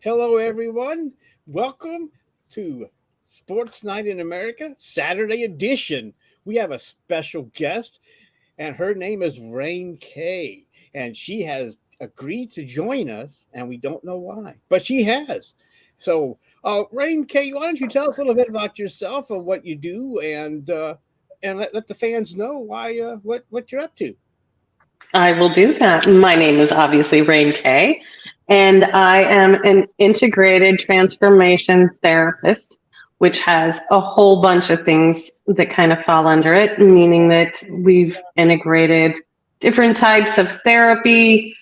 Hello, everyone. Welcome to Sports Night in America, Saturday edition. We have a special guest, and her name is Raenn Kay, and she has agreed to join us, and we don't know why, but she has. So, Raenn Kay, why don't you tell us a little bit about yourself and what you do, and let the fans know why what you're up to. I will do that. My name is obviously Raenn Kay, and I am an integrated transformation therapist, which has a whole bunch of things that kind of fall under it, meaning that we've integrated different types of therapy,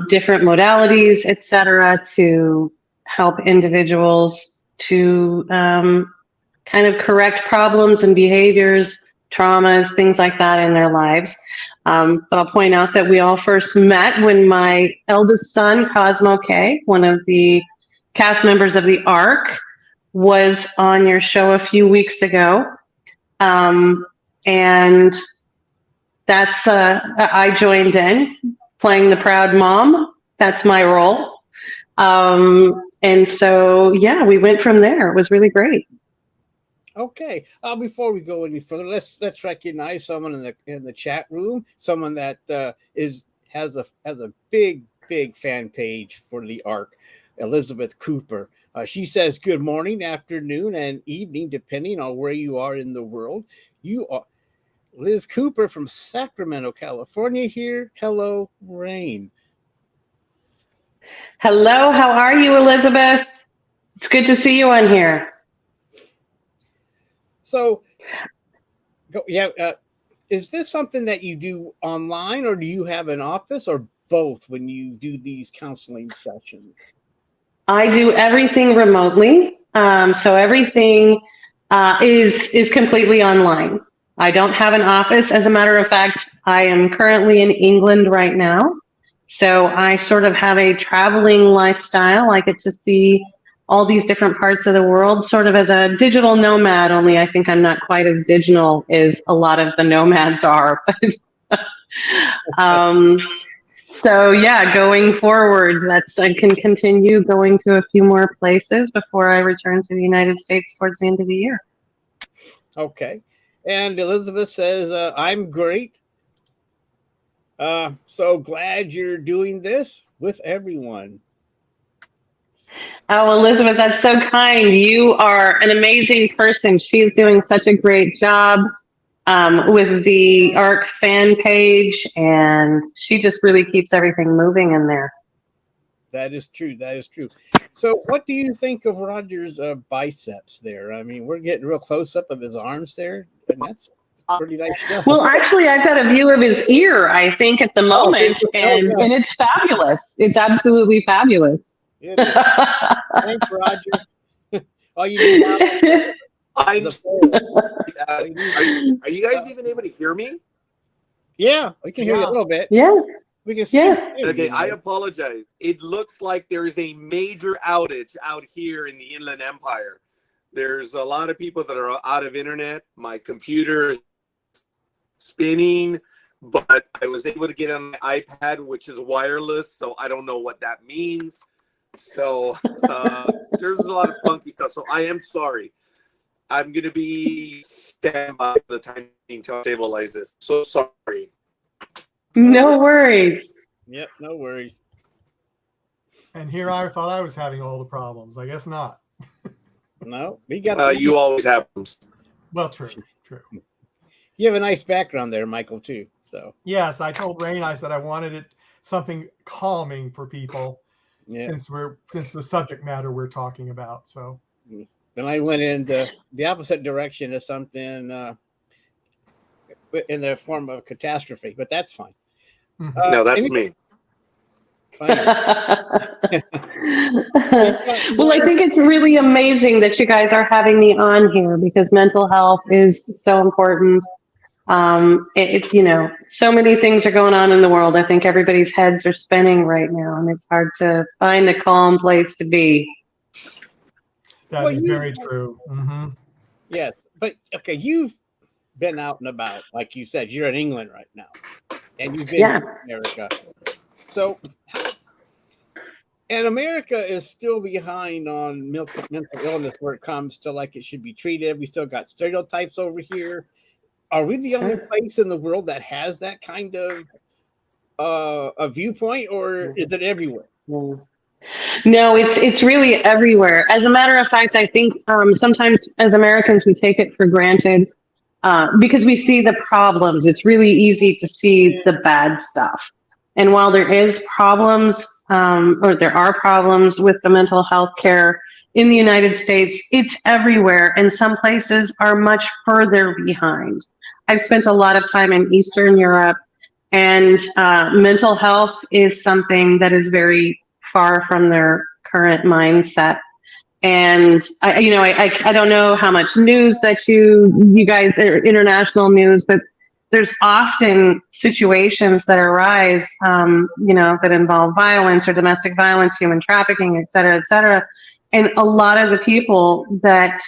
different modalities, etc., to help individuals to kind of correct problems and behaviors, traumas, things like that in their lives. But I'll point out that we all first met when my eldest son, Cosmo Kay, one of the cast members of the ARC, was on your show a few weeks ago. And that's, I joined in playing the proud mom. That's my role. And so, yeah, we went from there. It was really great. Okay. Before we go any further, let's recognize someone in the chat room. Someone that has a big fan page for the ARC. Elizabeth Cooper. She says, "Good morning, afternoon, and evening, depending on where you are in the world. You are Liz Cooper from Sacramento, California. Here. Hello, Raenn." Hello, how are you, Elizabeth? It's good to see you on here. So, is this something that you do online, or do you have an office, or both when you do these counseling sessions? I do everything remotely, so everything is completely online. I don't have an office. As a matter of fact, I am currently in England right now, so I sort of have a traveling lifestyle. I get to see all these different parts of the world, sort of as a digital nomad, only I think I'm not quite as digital as a lot of the nomads are. So yeah, going forward, I can continue going to a few more places before I return to the United States towards the end of the year. Okay. And Elizabeth says, "I'm great. So glad you're doing this with everyone." Oh, Elizabeth, that's so kind. You are an amazing person. She's doing such a great job with the ARC fan page, and she just really keeps everything moving in there. That is true. That is true. So, what do you think of Roger's biceps there? I mean, we're getting real close up of his arms there, and that's pretty nice stuff. Well, actually, I've got a view of his ear, I think, at the moment, and it's fabulous. It's absolutely fabulous. It is. Thanks, Roger. All you need now is are you guys even able to hear me? Yeah, we can hear you a little bit. Yeah. We can see. Yeah. Okay, I apologize. It looks like there is a major outage out here in the Inland Empire. There's a lot of people that are out of internet. My computer is spinning, but I was able to get on my iPad, which is wireless, so I don't know what that means. So there's a lot of funky stuff. So I am sorry. I'm going to be standby for the time to stabilize this. So sorry. No worries. Yep, no worries. And here I thought I was having all the problems. I guess not. No, we got. You always have them. Well, true. You have a nice background there, Michael, too. So yes, I told Raenn, I said I wanted it something calming for people, since the subject matter we're talking about. So then I went in the opposite direction of something in the form of catastrophe, but that's fine. No, that's me. Well, I think it's really amazing that you guys are having me on here because mental health is so important. So many things are going on in the world. I think everybody's heads are spinning right now, and it's hard to find a calm place to be. That is very true. Mm-hmm. Yes, but okay, you've been out and about, like you said. You're in England right now, and you've been in America. So, And America is still behind on mental illness where it comes to like it should be treated. We still got stereotypes over here. Are we the only place in the world that has that kind of a viewpoint, or is it everywhere? No, it's really everywhere. As a matter of fact, I think sometimes as Americans we take it for granted because we see the problems. It's really easy to see the bad stuff. And while there is problems, or there are problems with the mental health care in the United States, it's everywhere, and some places are much further behind. I've spent a lot of time in Eastern Europe, and mental health is something that is very far from their current mindset. And I don't know how much news that you guys, international news, but there's often situations that arise, that involve violence or domestic violence, human trafficking, et cetera, et cetera. And a lot of the people that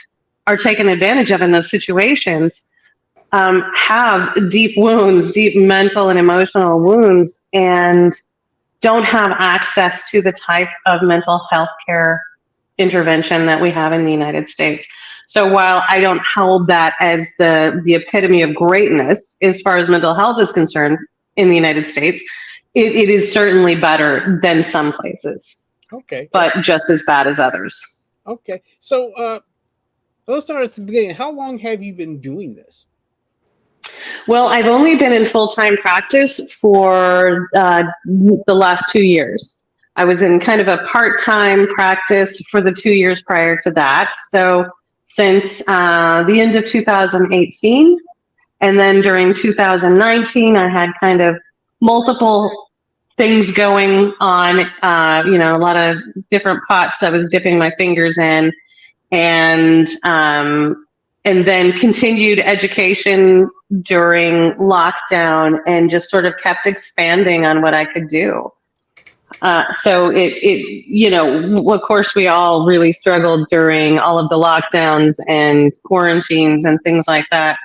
are taken advantage of in those situations have deep wounds, deep mental and emotional wounds, and don't have access to the type of mental health care intervention that we have in the United States. So while I don't hold that as the epitome of greatness as far as mental health is concerned in the United States, it is certainly better than some places. Okay. But just as bad as others. Okay. So let's start at the beginning. How long have you been doing this? Well, I've only been in full-time practice for the last 2 years. I was in kind of a part-time practice for the 2 years prior to that. So since the end of 2018, and then during 2019, I had kind of multiple things going on, a lot of different pots I was dipping my fingers in, and then continued education during lockdown, and just sort of kept expanding on what I could do. So of course, we all really struggled during all of the lockdowns and quarantines and things like that.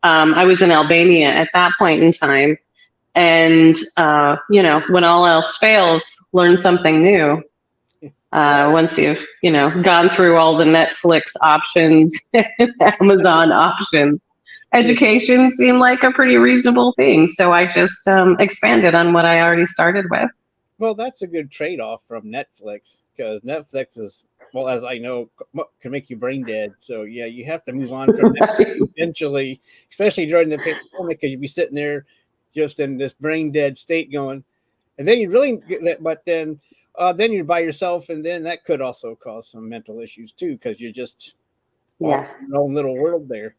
I was in Albania at that point in time. And, when all else fails, learn something new. Once you've, gone through all the Netflix options, Amazon options, education seemed like a pretty reasonable thing. So I just expanded on what I already started with. Well, that's a good trade-off from Netflix, because Netflix is, well, as I know, can make you brain dead. So yeah, you have to move on from Netflix eventually, especially during the pandemic, because you'd be sitting there just in this brain dead state going, and then you really get that, but then you're by yourself, and then that could also cause some mental issues too, because you're just in your own little world there.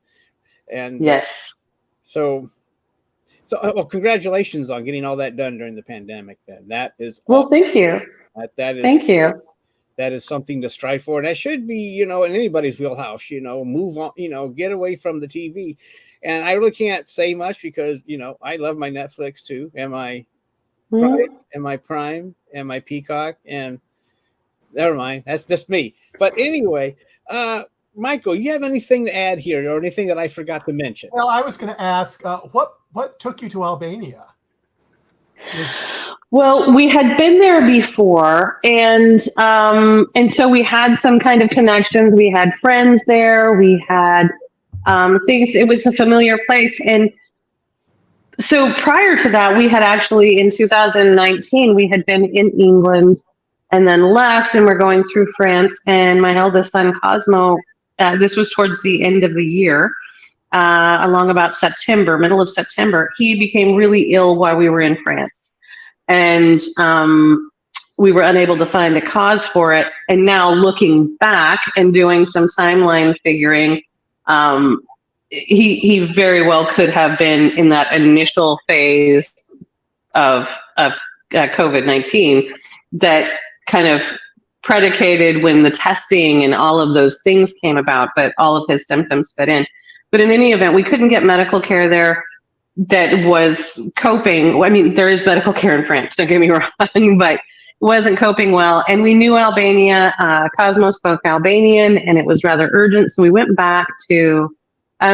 And yes. So well, congratulations on getting all that done during the pandemic. Then that is well, thank you. That is thank you. That is something to strive for, and that should be, in anybody's wheelhouse. Move on. Get away from the TV. And I really can't say much because I love my Netflix too, and my Prime, and my Peacock, and never mind. That's just me. But anyway, Michael, you have anything to add here, or anything that I forgot to mention? Well, I was going to ask, what took you to Albania? Well, we had been there before, and so we had some kind of connections. We had friends there. We had things. It was a familiar place, and so prior to that, we had actually in 2019 we had been in England, and then left, and we're going through France. And my eldest son Cosmo, this was towards the end of the year. Along about September, middle of September, he became really ill while we were in France. And we were unable to find a cause for it. And now looking back and doing some timeline figuring, he very well could have been in that initial phase of COVID-19 that kind of predicated when the testing and all of those things came about, but all of his symptoms fit in. But in any event, we couldn't get medical care there that was coping. I mean, there is medical care in France, don't get me wrong, but it wasn't coping well. And we knew Albania. Cosmo spoke Albanian, and it was rather urgent. So we went back to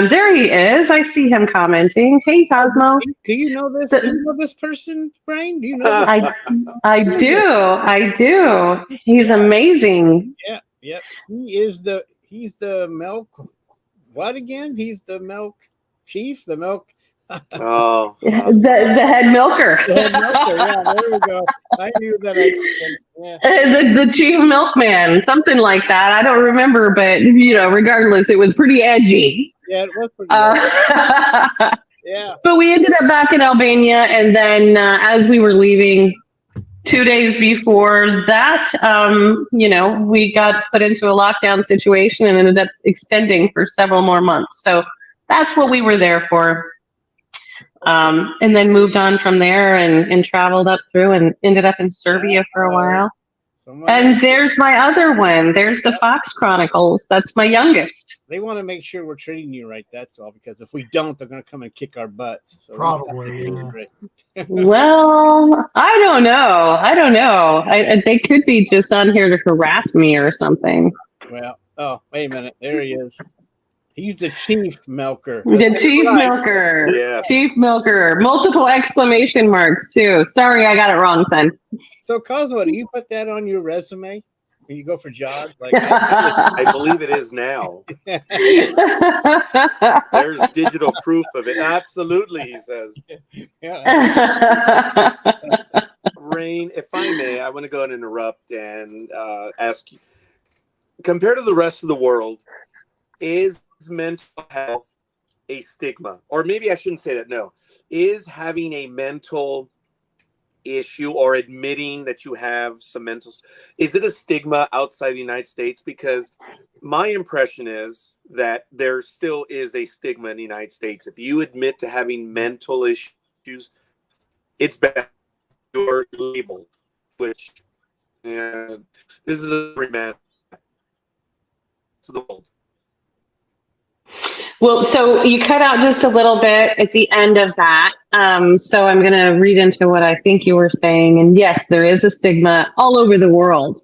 There he is. I see him commenting. Hey, Cosmo. Do you know this? So- Do you know this person, Raenn? Do you know? This? I do. He's amazing. Yeah. He's the milk. What again? He's the milk chief. The milk. Oh, The head milker. The head milker. Yeah, there we go. I knew that. Yeah. The chief milkman, something like that. I don't remember, but regardless, it was pretty edgy. Yeah, it was pretty good. Yeah. But we ended up back in Albania, and then as we were leaving, 2 days before that, we got put into a lockdown situation and ended up extending for several more months. So that's what we were there for. And then moved on from there and traveled up through and ended up in Serbia for a while. And there's my other one. There's the Fox Chronicles. That's my youngest. They want to make sure we're treating you right. That's all. Because if we don't, they're going to come and kick our butts. So Probably. Yeah. Well, I don't know. They could be just on here to harass me or something. Well, oh, wait a minute. There he is. He's the chief milker. The chief milker. Yeah. Chief milker. Multiple exclamation marks, too. Sorry, I got it wrong, son. So, Cosmo, do you put that on your resume when you go for jobs? Like, I believe it is now. There's digital proof of it. Absolutely, he says. Yeah. Raenn, if I may, I want to go and interrupt and ask you, compared to the rest of the world, is mental health a stigma? Or maybe I shouldn't say that, no. Is having a mental issue or admitting that you have some mental, is it a stigma outside the United States? Because my impression is that there still is a stigma in the United States. If you admit to having mental issues, it's bad. You're labeled, which this is a very man. It's the world. Well, so you cut out just a little bit at the end of that. So I'm going to read into what I think you were saying. And yes, there is a stigma all over the world.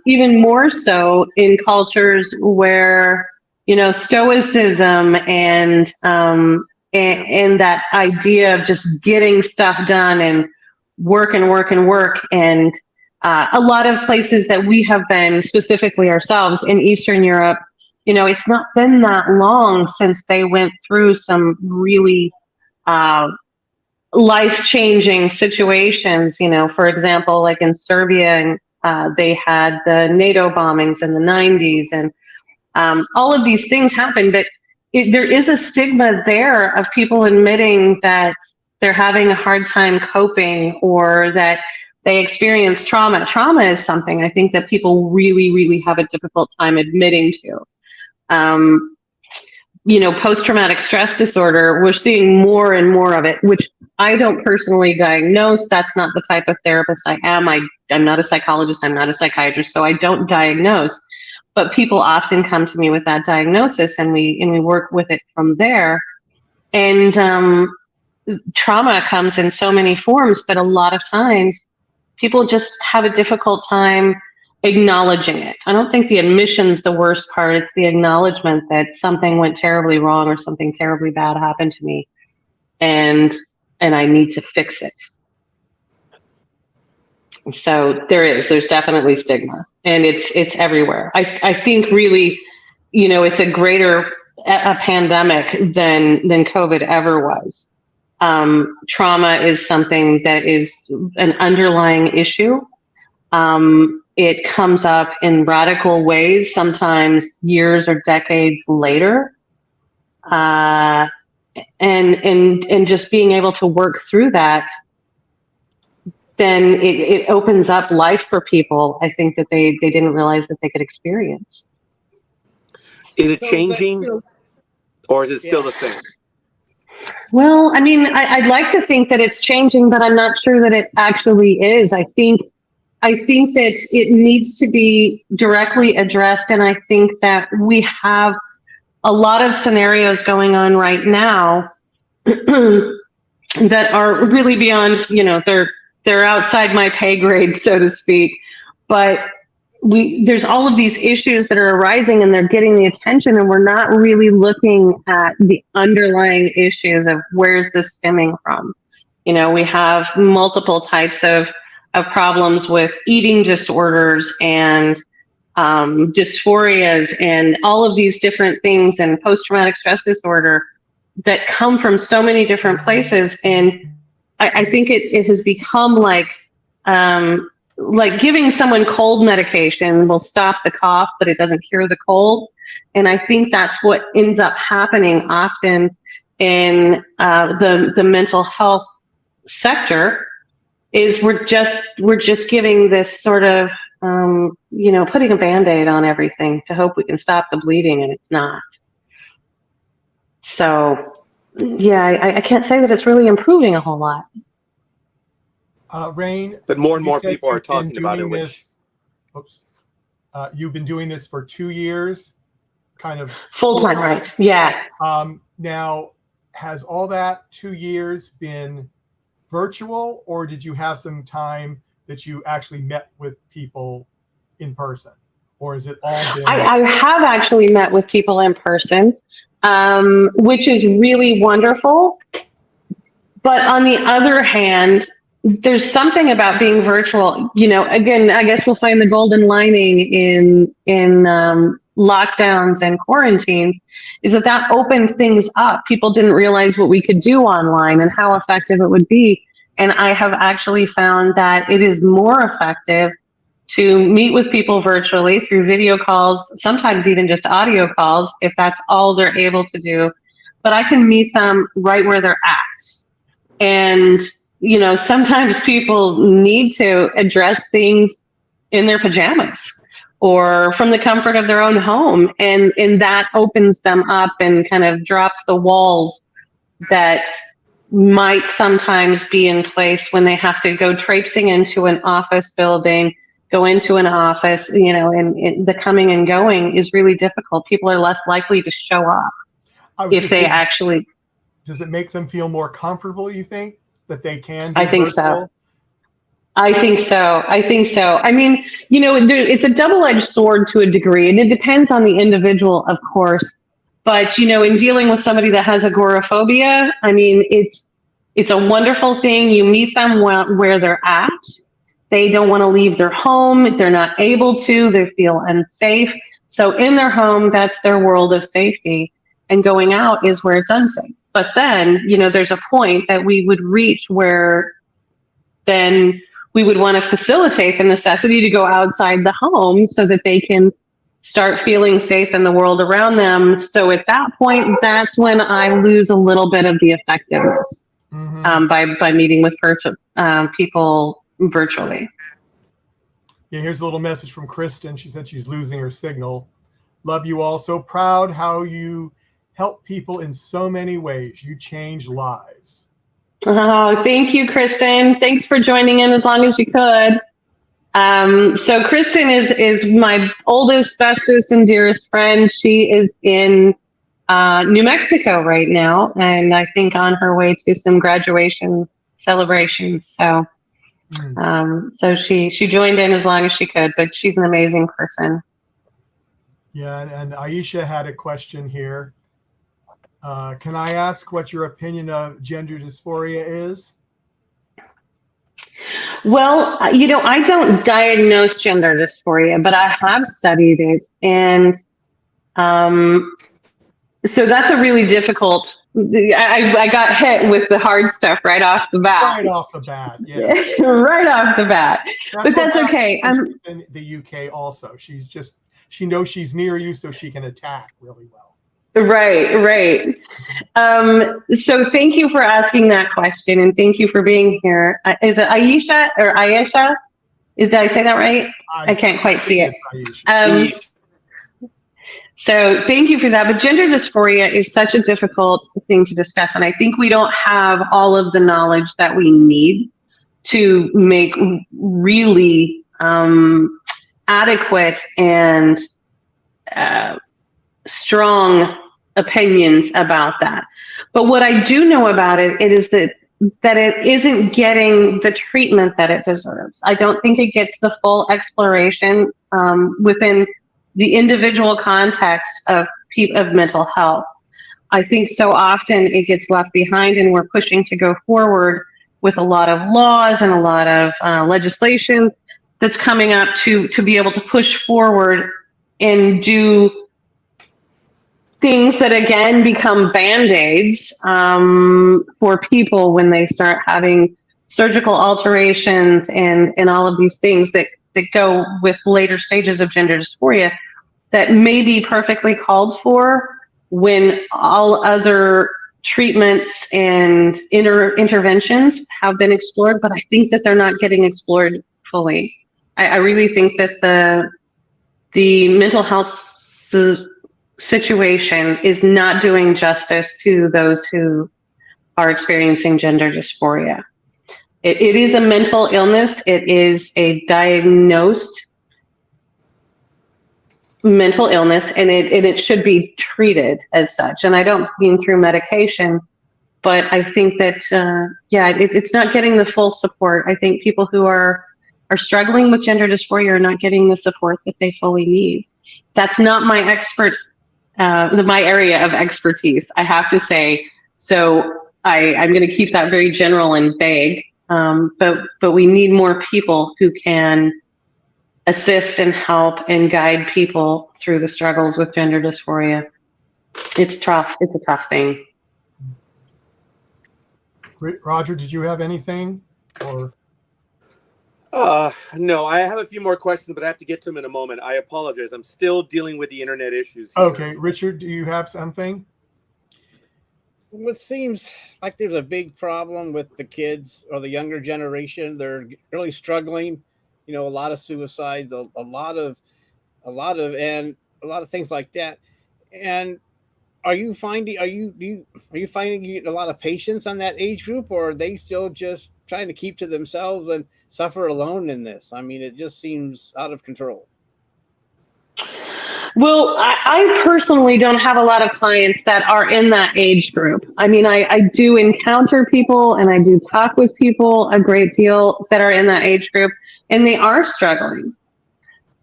Even more so in cultures where, stoicism and that idea of just getting stuff done and work. And a lot of places that we have been, specifically ourselves in Eastern Europe, it's not been that long since they went through some really life-changing situations. For example, like in Serbia, and they had the NATO bombings in the 90s, and all of these things happened. But there is a stigma there of people admitting that they're having a hard time coping, or that they experience trauma. Trauma is something I think that people really, really have a difficult time admitting to. Post-traumatic stress disorder, we're seeing more and more of it, which I don't personally diagnose. That's not the type of therapist I am. I'm not a psychologist. I'm not a psychiatrist, so I don't diagnose. But people often come to me with that diagnosis, and we work with it from there. And trauma comes in so many forms, but a lot of times people just have a difficult time acknowledging it. I don't think the admission's the worst part. It's the acknowledgement that something went terribly wrong or something terribly bad happened to me, and I need to fix it. So there's definitely stigma, and it's everywhere. I think really, it's a greater a pandemic than COVID ever was. Trauma is something that is an underlying issue. It comes up in radical ways, sometimes years or decades later. And just being able to work through that, then it opens up life for people, I think, that they didn't realize that they could experience. Is it changing, or is it still the same? Well, I'd like to think that it's changing, but I'm not sure that it actually is. I think that it needs to be directly addressed, and I think that we have a lot of scenarios going on right now that are really beyond, they're outside my pay grade, so to speak. But there's all of these issues that are arising and they're getting the attention, and we're not really looking at the underlying issues of where's this stemming from. You know, we have multiple types of problems with eating disorders and dysphorias and all of these different things, and post-traumatic stress disorder that come from so many different places. And I think it has become like giving someone cold medication will stop the cough, but it doesn't cure the cold. And I think that's what ends up happening often in the mental health sector, is we're just giving this sort of putting a Band-Aid on everything to hope we can stop the bleeding, and it's not. So yeah, I can't say that it's really improving a whole lot. Raenn, but more and more people are talking about it. You've been doing this for 2 years, kind of full-time, right? Yeah. Now, has all that 2 years been virtual, or did you have some time that you actually met with people in person, or is it all been? I have actually met with people in person, which is really wonderful. But on the other hand, there's something about being virtual. You know, again, I guess we'll find the golden lining in lockdowns and quarantines, is that opened things up. People didn't realize what we could do online and how effective it would be. And I have actually found that it is more effective to meet with people virtually through video calls, sometimes even just audio calls, if that's all they're able to do. But I can meet them right where they're at. And, you know, sometimes people need to address things in their pajamas or from the comfort of their own home. And that opens them up and kind of drops the walls that might sometimes be in place when they have to go traipsing into an office building, go into an office, you know, and the coming and going is really difficult. People are less likely to show up if they actually. Does it make them feel more comfortable, you think, that they can? I think so. I think so. I mean, you know, it's a double-edged sword to a degree, and it depends on the individual, of course. But, you know, in dealing with somebody that has agoraphobia, I mean, it's a wonderful thing. You meet them where they're at. They don't want to leave their home. They're not able to. They feel unsafe. So in their home, that's their world of safety. And going out is where it's unsafe. But then, you know, there's a point that we would reach where then we would want to facilitate the necessity to go outside the home so that they can start feeling safe in the world around them. So at that point, that's when I lose a little bit of the effectiveness by meeting with people virtually. Yeah, here's a little message from Kristen. She said she's losing her signal. Love you all. So proud how you help people in so many ways. You change lives. Oh, thank you, Kristen. Thanks for joining in as long as you could. So Kristen is my oldest, bestest, and dearest friend. She is in New Mexico right now, and I think on her way to some graduation celebrations. So, so she joined in as long as she could, but she's an amazing person. Yeah, and Aisha had a question here. Can I ask what your opinion of gender dysphoria is? Well, you know, I don't diagnose gender dysphoria, but I have studied it. And so that's a really difficult, I got hit with the hard stuff right off the bat. Right off the bat, yeah. Right off the bat. But that's okay. She's in the UK also. She knows she's near you, so she can attack really well. Right. So thank you for asking that question, and thank you for being here. Is it Aisha or Ayesha? Did I say that right? I can't quite see it. So thank you for that. But gender dysphoria is such a difficult thing to discuss, and I think we don't have all of the knowledge that we need to make really adequate and strong opinions about that. But what I do know about it is that that it isn't getting the treatment that it deserves. I don't think it gets the full exploration within the individual context of mental health. I think so often it gets left behind, and we're pushing to go forward with a lot of laws and a lot of legislation that's coming up to be able to push forward and do things that again become band-aids for people when they start having surgical alterations and all of these things that go with later stages of gender dysphoria that may be perfectly called for when all other treatments and interventions have been explored, but I think that they're not getting explored fully. I really think that the mental health situation is not doing justice to those who are experiencing gender dysphoria. It is a mental illness. It is a diagnosed mental illness, and it should be treated as such. And I don't mean through medication, but I think that it's not getting the full support. I think people who are struggling with gender dysphoria are not getting the support that they fully need. That's not my my area of expertise, I have to say. So I'm going to keep that very general and vague. But we need more people who can assist and help and guide people through the struggles with gender dysphoria. It's tough. It's a tough thing. Roger, did you have anything? Or no, I have a few more questions, but I have to get to them in a moment. I apologize. I'm still dealing with the internet issues here. Okay, Richard, do you have something? Well, it seems like there's a big problem with the kids or the younger generation. They're really struggling. You know, a lot of suicides, a lot of things like that. And are you finding you get a lot of patience on that age group, or are they still just trying to keep to themselves and suffer alone in this? I mean, it just seems out of control. Well, I personally don't have a lot of clients that are in that age group. I mean, I do encounter people and I do talk with people a great deal that are in that age group, and they are struggling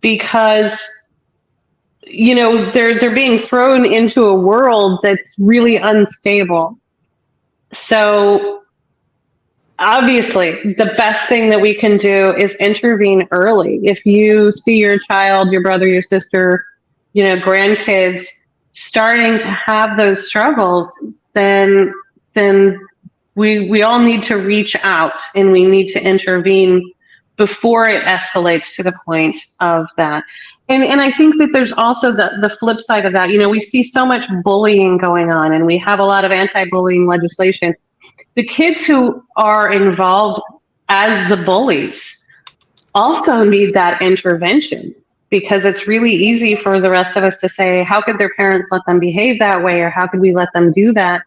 because, you know, they're being thrown into a world that's really unstable. So obviously, the best thing that we can do is intervene early. If you see your child, your brother, your sister, you know, grandkids starting to have those struggles, then we all need to reach out and we need to intervene before it escalates to the point of that. And I think that there's also the flip side of that. You know, we see so much bullying going on, and we have a lot of anti-bullying legislation. The kids who are involved as the bullies also need that intervention, because it's really easy for the rest of us to say, how could their parents let them behave that way, or how could we let them do that?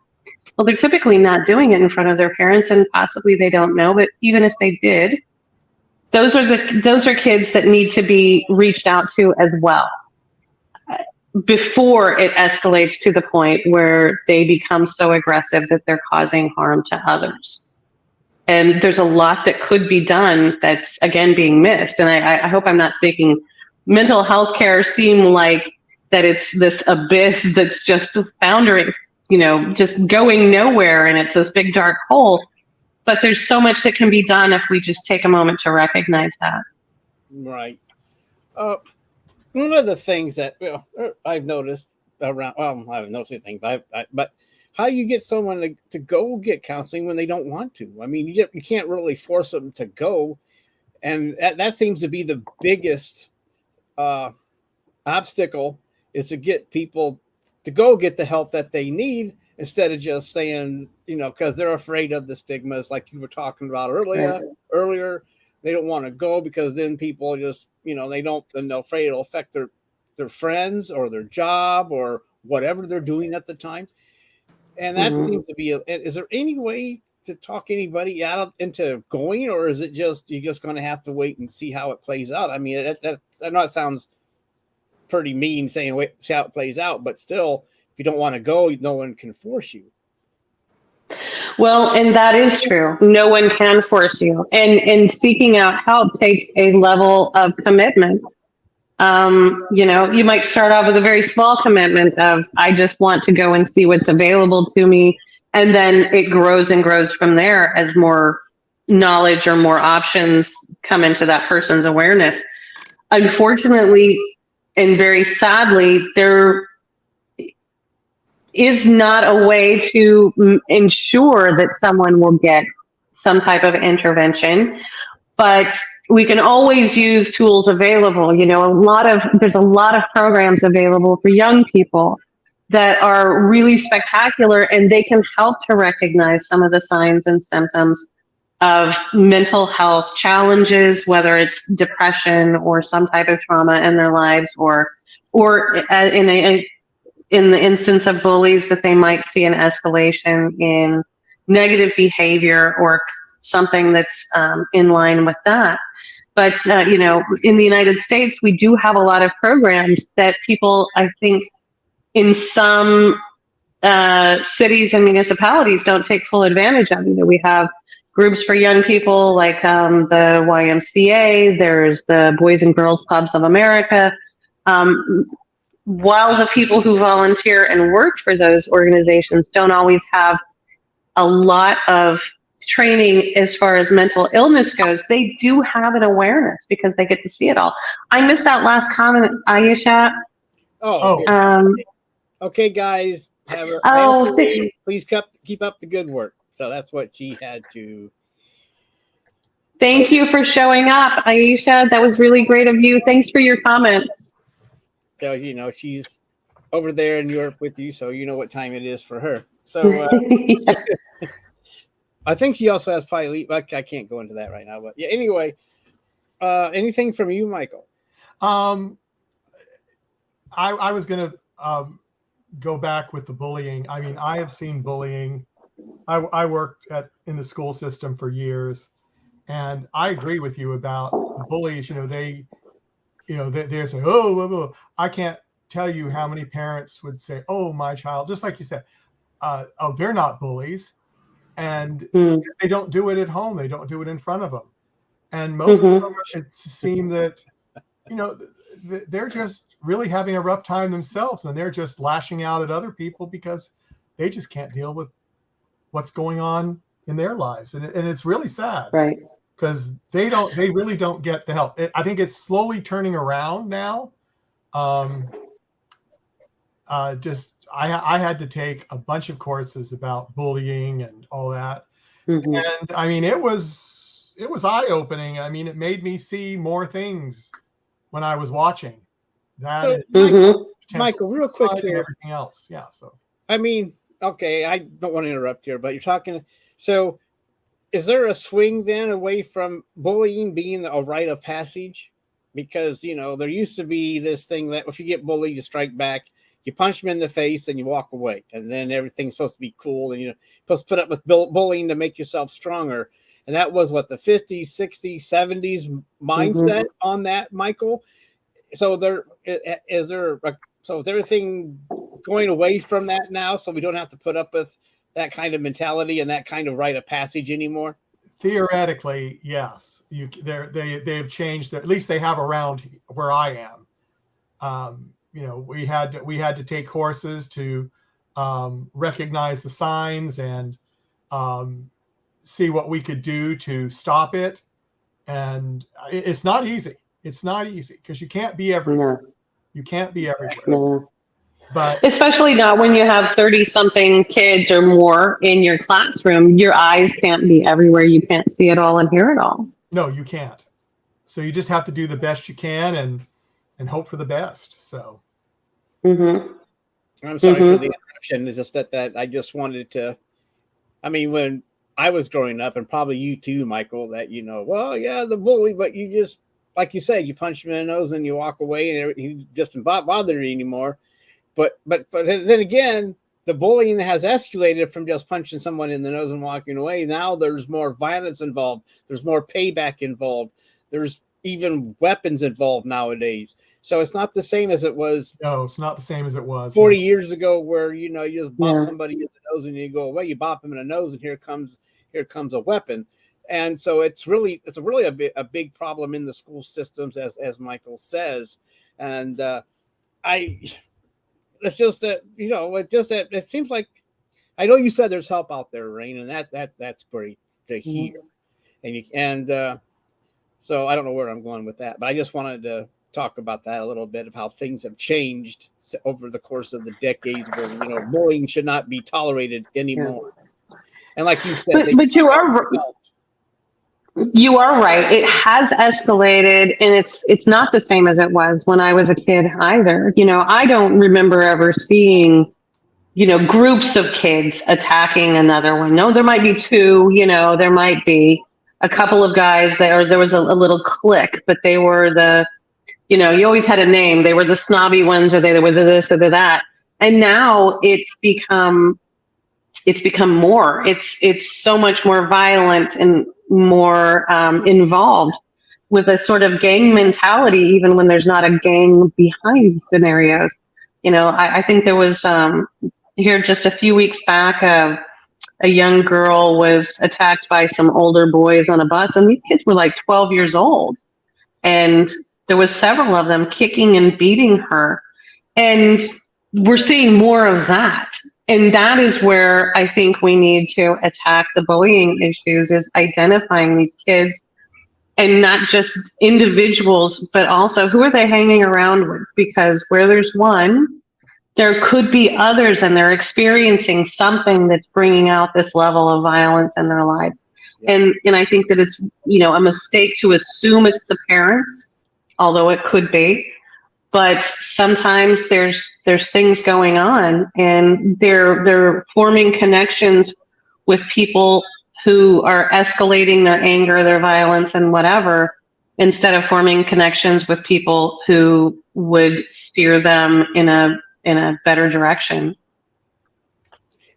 Well, they're typically not doing it in front of their parents, and possibly they don't know, but even if they did, those are kids that need to be reached out to as well before it escalates to the point where they become so aggressive that they're causing harm to others. And there's a lot that could be done that's, again, being missed. And I hope I'm not making mental health care seem like that it's this abyss that's just foundering, you know, just going nowhere, and it's this big dark hole. But there's so much that can be done if we just take a moment to recognize that. Right. One of the things that I've noticed around, well, I haven't noticed anything, but how do you get someone to go get counseling when they don't want to? I mean, you can't really force them to go. And that seems to be the biggest obstacle, is to get people to go get the help that they need, instead of just saying, you know, because they're afraid of the stigmas, like you were talking about earlier. They don't want to go because then people just, you know, they're afraid it'll affect their friends or their job or whatever they're doing at the time. And that seems to be, is there any way to talk anybody out into going, or is it just, you're just going to have to wait and see how it plays out? I mean, I know it sounds pretty mean saying, wait, see how it plays out, but still, if you don't want to go, no one can force you. Well, and that is true. No one can force you. And seeking out help takes a level of commitment. You might start off with a very small commitment of, I just want to go and see what's available to me. And then it grows and grows from there as more knowledge or more options come into that person's awareness. Unfortunately, and very sadly, there is not a way to ensure that someone will get some type of intervention, but we can always use tools available. There's a lot of programs available for young people that are really spectacular, and they can help to recognize some of the signs and symptoms of mental health challenges, whether it's depression or some type of trauma in their lives, or in the instance of bullies, that they might see an escalation in negative behavior or something that's in line with that. But, in the United States, we do have a lot of programs that people, I think, in some cities and municipalities don't take full advantage of. We have groups for young people like the YMCA, there's the Boys and Girls Clubs of America. While the people who volunteer and work for those organizations don't always have a lot of training as far as mental illness goes, they do have an awareness because they get to see it all. I missed that last comment, Ayesha. Okay, guys. Please keep up the good work. So that's what she had to. Thank you for showing up, Ayesha. That was really great of you. Thanks for your comments. So, she's over there in Europe with you, so you know what time it is for her. So I think she also has probably, I can't go into that right now, but yeah, anyway, anything from you, Michael? I was going to go back with the bullying. I mean, I have seen bullying. I worked in the school system for years, and I agree with you about the bullies. They're saying, oh, I can't tell you how many parents would say, oh, my child, just like you said, oh, they're not bullies. And they don't do it at home. They don't do it in front of them. And most of them, it seems that, they're just really having a rough time themselves, and they're just lashing out at other people because they just can't deal with what's going on in their lives. And it's really sad. Right. Because they really don't get the help. I think it's slowly turning around now. I had to take a bunch of courses about bullying and all that. And I mean, it was eye-opening. I mean, it made me see more things when I was watching that. Michael, real quick here. Everything else. Yeah. So, I mean, okay, I don't want to interrupt here, but you're talking. So, is there a swing then away from bullying being a rite of passage? Because, there used to be this thing that if you get bullied, you strike back, you punch them in the face, and you walk away. And then everything's supposed to be cool, and you're supposed to put up with bullying to make yourself stronger. And that was what the 50s, 60s, 70s mindset on that, Michael. So is everything going away from that now? So we don't have to put up with that kind of mentality and that kind of rite of passage anymore? Theoretically, yes. They have changed. At least they have around where I am. We had to take courses to recognize the signs and see what we could do to stop it. And it's not easy. It's not easy because you can't be everywhere. You can't be everywhere. But especially not when you have 30-something kids or more in your classroom. Your eyes can't be everywhere. You can't see it all and hear it all. No, you can't. So you just have to do the best you can and hope for the best. So I'm sorry for the interruption. It's just that I just wanted to, when I was growing up, and probably you too, Michael, that, well, yeah, the bully, but you just, like you said, you punch him in the nose and you walk away and he doesn't bother you anymore. But then again, the bullying has escalated from just punching someone in the nose and walking away. Now there's more violence involved. There's more payback involved. There's even weapons involved nowadays. So it's not the same as it was No, it's not the same as it was. 40 years ago, where you just bop Yeah. somebody in the nose and you go away. You bop them in the nose, and here comes a weapon. And so it's really a big problem in the school systems, as Michael says. And it's just that it seems like, I know you said there's help out there, Raenn, and that's great to hear. So I don't know where I'm going with that, but I just wanted to talk about that a little bit, of how things have changed over the course of the decades, where bullying should not be tolerated anymore. And like you said, but you are right. It has escalated, and it's not the same as it was when I was a kid either. I don't remember ever seeing groups of kids attacking another one. No, there might be two. There might be a couple of guys there was a little clique, but they were you always had a name. They were the snobby ones, or they were the this or the that. And now it's become more. It's so much more violent and more involved, with a sort of gang mentality, even when there's not a gang behind scenarios. I think there was here just a few weeks back, a young girl was attacked by some older boys on a bus, and these kids were like 12 years old, and there was several of them kicking and beating her. And we're seeing more of that. And that is where I think we need to attack the bullying issues, is identifying these kids, and not just individuals, but also who are they hanging around with? Because where there's one, there could be others, and they're experiencing something that's bringing out this level of violence in their lives. Yeah. And I think that it's, a mistake to assume it's the parents, although it could be. But sometimes there's things going on, and they're forming connections with people who are escalating their anger, their violence, and whatever, instead of forming connections with people who would steer them in a better direction.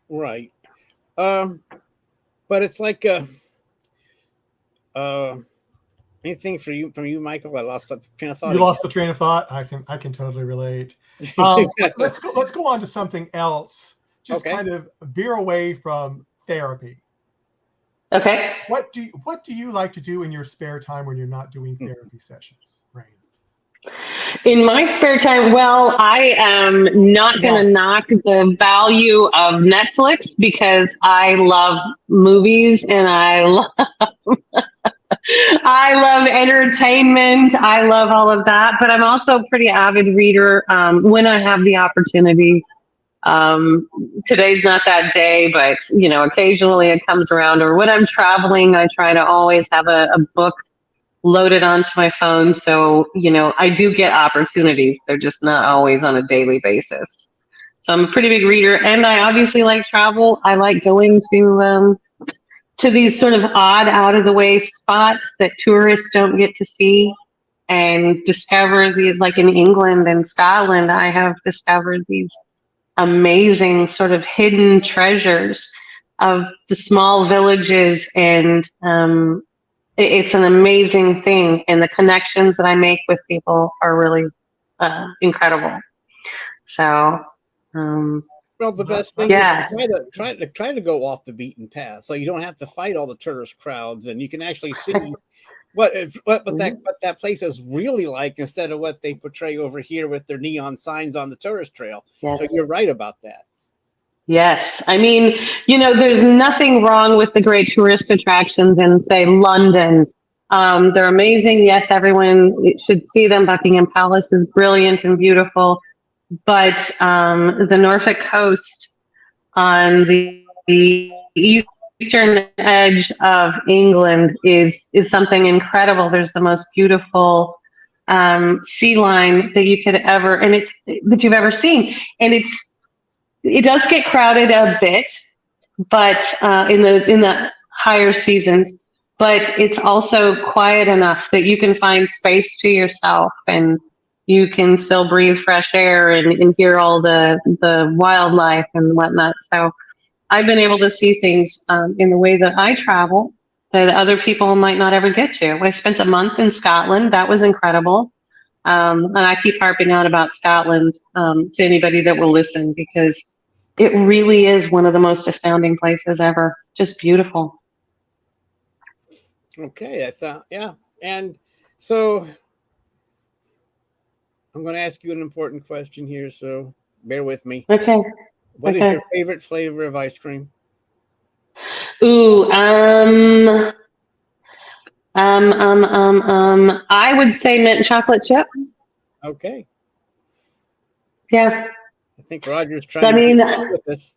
Right. But it's like anything from you, Michael? I lost the train of thought. You lost the train of thought. I can totally relate. Let's go on to something else. Just kind of veer away from therapy. Okay. What do you like to do in your spare time when you're not doing therapy sessions, Raenn? In my spare time, well, I am not going to knock the value of Netflix, because I love movies, and I love entertainment. I love all of that, but I'm also a pretty avid reader when I have the opportunity. Today's not that day, but occasionally it comes around. Or when I'm traveling, I try to always have a book loaded onto my phone. So, I do get opportunities. They're just not always on a daily basis. So I'm a pretty big reader, and I obviously like travel. I like going to these sort of odd, out of the way spots that tourists don't get to see, and discover like in England and Scotland, I have discovered these amazing sort of hidden treasures of the small villages, and it's an amazing thing, and the connections that I make with people are really incredible. So, well, the best thing is try to go off the beaten path, so you don't have to fight all the tourist crowds, and you can actually see what that place is really like, instead of what they portray over here with their neon signs on the tourist trail. Yes. So you're right about that. Yes. I mean, there's nothing wrong with the great tourist attractions in, say, London. They're amazing. Yes, everyone should see them. Buckingham Palace is brilliant and beautiful. But the Norfolk coast on the eastern edge of England is something incredible. There's the most beautiful sea line that you've ever seen. And it does get crowded a bit, but in the higher seasons, but it's also quiet enough that you can find space to yourself, and you can still breathe fresh air and hear all the wildlife and whatnot. So I've been able to see things in the way that I travel that other people might not ever get to. I spent a month in Scotland. That was incredible. And I keep harping on about Scotland to anybody that will listen, because it really is one of the most astounding places ever. Just beautiful. Okay, that's yeah. And so I'm going to ask you an important question here, so bear with me. Okay. What is your favorite flavor of ice cream? Ooh, I would say mint chocolate chip. Okay. Yeah. I think Roger's trying to get with us.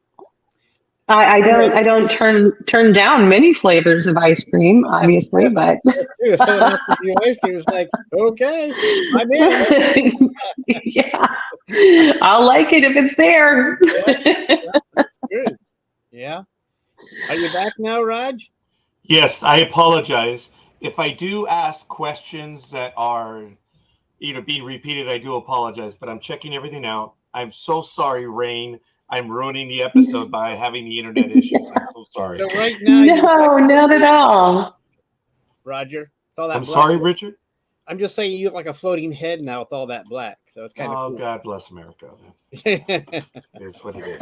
I don't turn down many flavors of ice cream, obviously, but That's true. If someone offers you ice cream, it's like, okay, I'm in. Yeah, I'll like it if it's there. That's good. Yeah. Are you back now, Raj? Yes, I apologize. If I do ask questions that are being repeated, I do apologize, but I'm checking everything out. I'm so sorry, Raenn. I'm ruining the episode by having the internet issues. I'm so sorry. So right now, no, not at all. Roger, with all that I'm black. sorry, Richard. I'm just saying you look like a floating head now with all that black. So it's kind of cool. God bless America. It's what it is.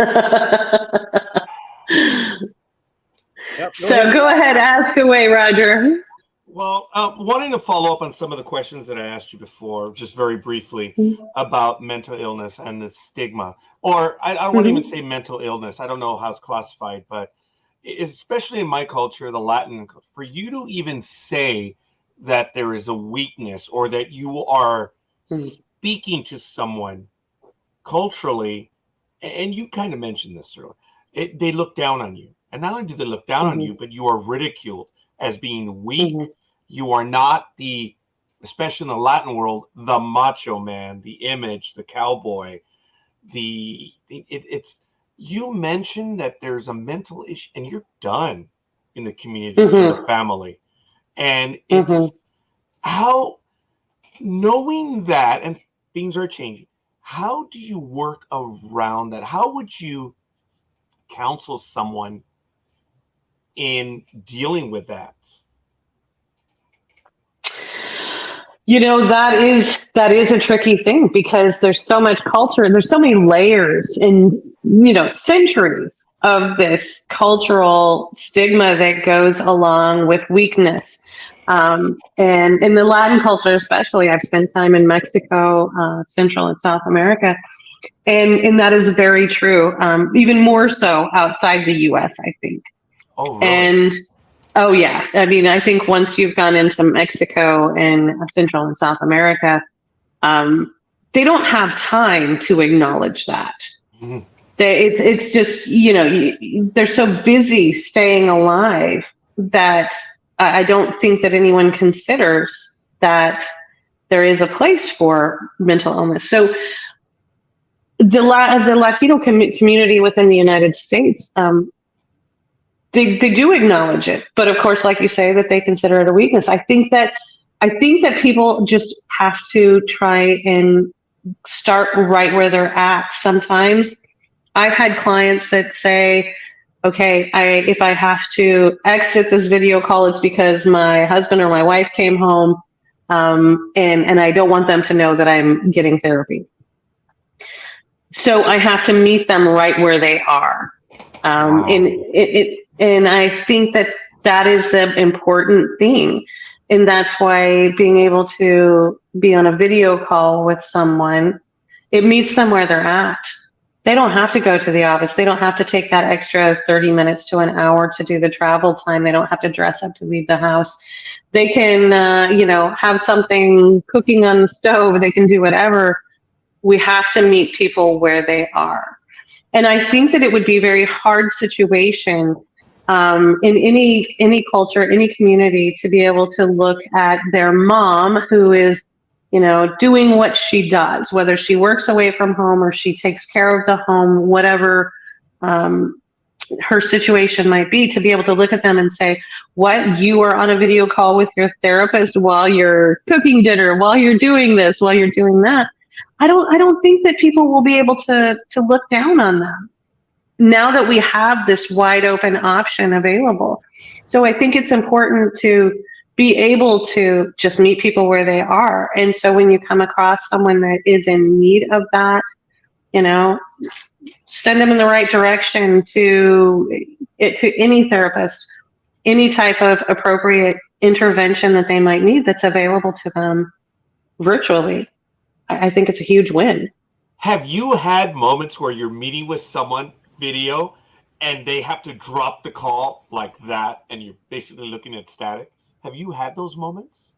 Yep, So go ahead, ask away, Roger. Well, wanting to follow up on some of the questions that I asked you before, just very briefly, about mental illness and the stigma. Or I don't want to even say mental illness. I don't know how it's classified, but especially in my culture, the Latin, for you to even say that there is a weakness or that you are speaking to someone culturally, and you kind of mentioned this earlier, they look down on you. And not only do they look down on you, but you are ridiculed as being weak. You are not especially in the Latin world, the macho man, the image, the cowboy. It's you mentioned that there's a mental issue, and you're done in the community, in the family, and it's how, knowing that, and things are changing. How do you work around that? How would you counsel someone in dealing with that? That is a tricky thing, because there's so much culture and there's so many layers and centuries of this cultural stigma that goes along with weakness. And in the Latin culture, especially, I've spent time in Mexico, Central and South America, and that is very true. Even more so outside the U.S., I think. Oh, really? And oh, yeah. I mean, I think once you've gone into Mexico and Central and South America, they don't have time to acknowledge that. It's just, they're so busy staying alive that I don't think that anyone considers that there is a place for mental illness. So the Latino community within the United States, they do acknowledge it, but of course, like you say, that they consider it a weakness. I think that people just have to try and start right where they're at. Sometimes I've had clients that say, okay, if I have to exit this video call, it's because my husband or my wife came home, and I don't want them to know that I'm getting therapy. So I have to meet them right where they are. And I think that is the important thing. And that's why being able to be on a video call with someone, it meets them where they're at. They don't have to go to the office. They don't have to take that extra 30 minutes to an hour to do the travel time. They don't have to dress up to leave the house. They can, have something cooking on the stove. They can do whatever. We have to meet people where they are. And I think that it would be a very hard situation in any culture, any community, to be able to look at their mom who is, doing what she does, whether she works away from home or she takes care of the home, whatever her situation might be, to be able to look at them and say, what, you are on a video call with your therapist while you're cooking dinner, while you're doing this, while you're doing that. I don't think that people will be able to look down on them. now that we have this wide open option available. So I think it's important to be able to just meet people where they are. And so when you come across someone that is in need of that, you know, send them in the right direction to any therapist, any type of appropriate intervention that they might need that's available to them virtually. I think it's a huge win. Have you had moments where you're meeting with someone video and they have to drop the call like that and you're basically looking at static? Have you had those moments?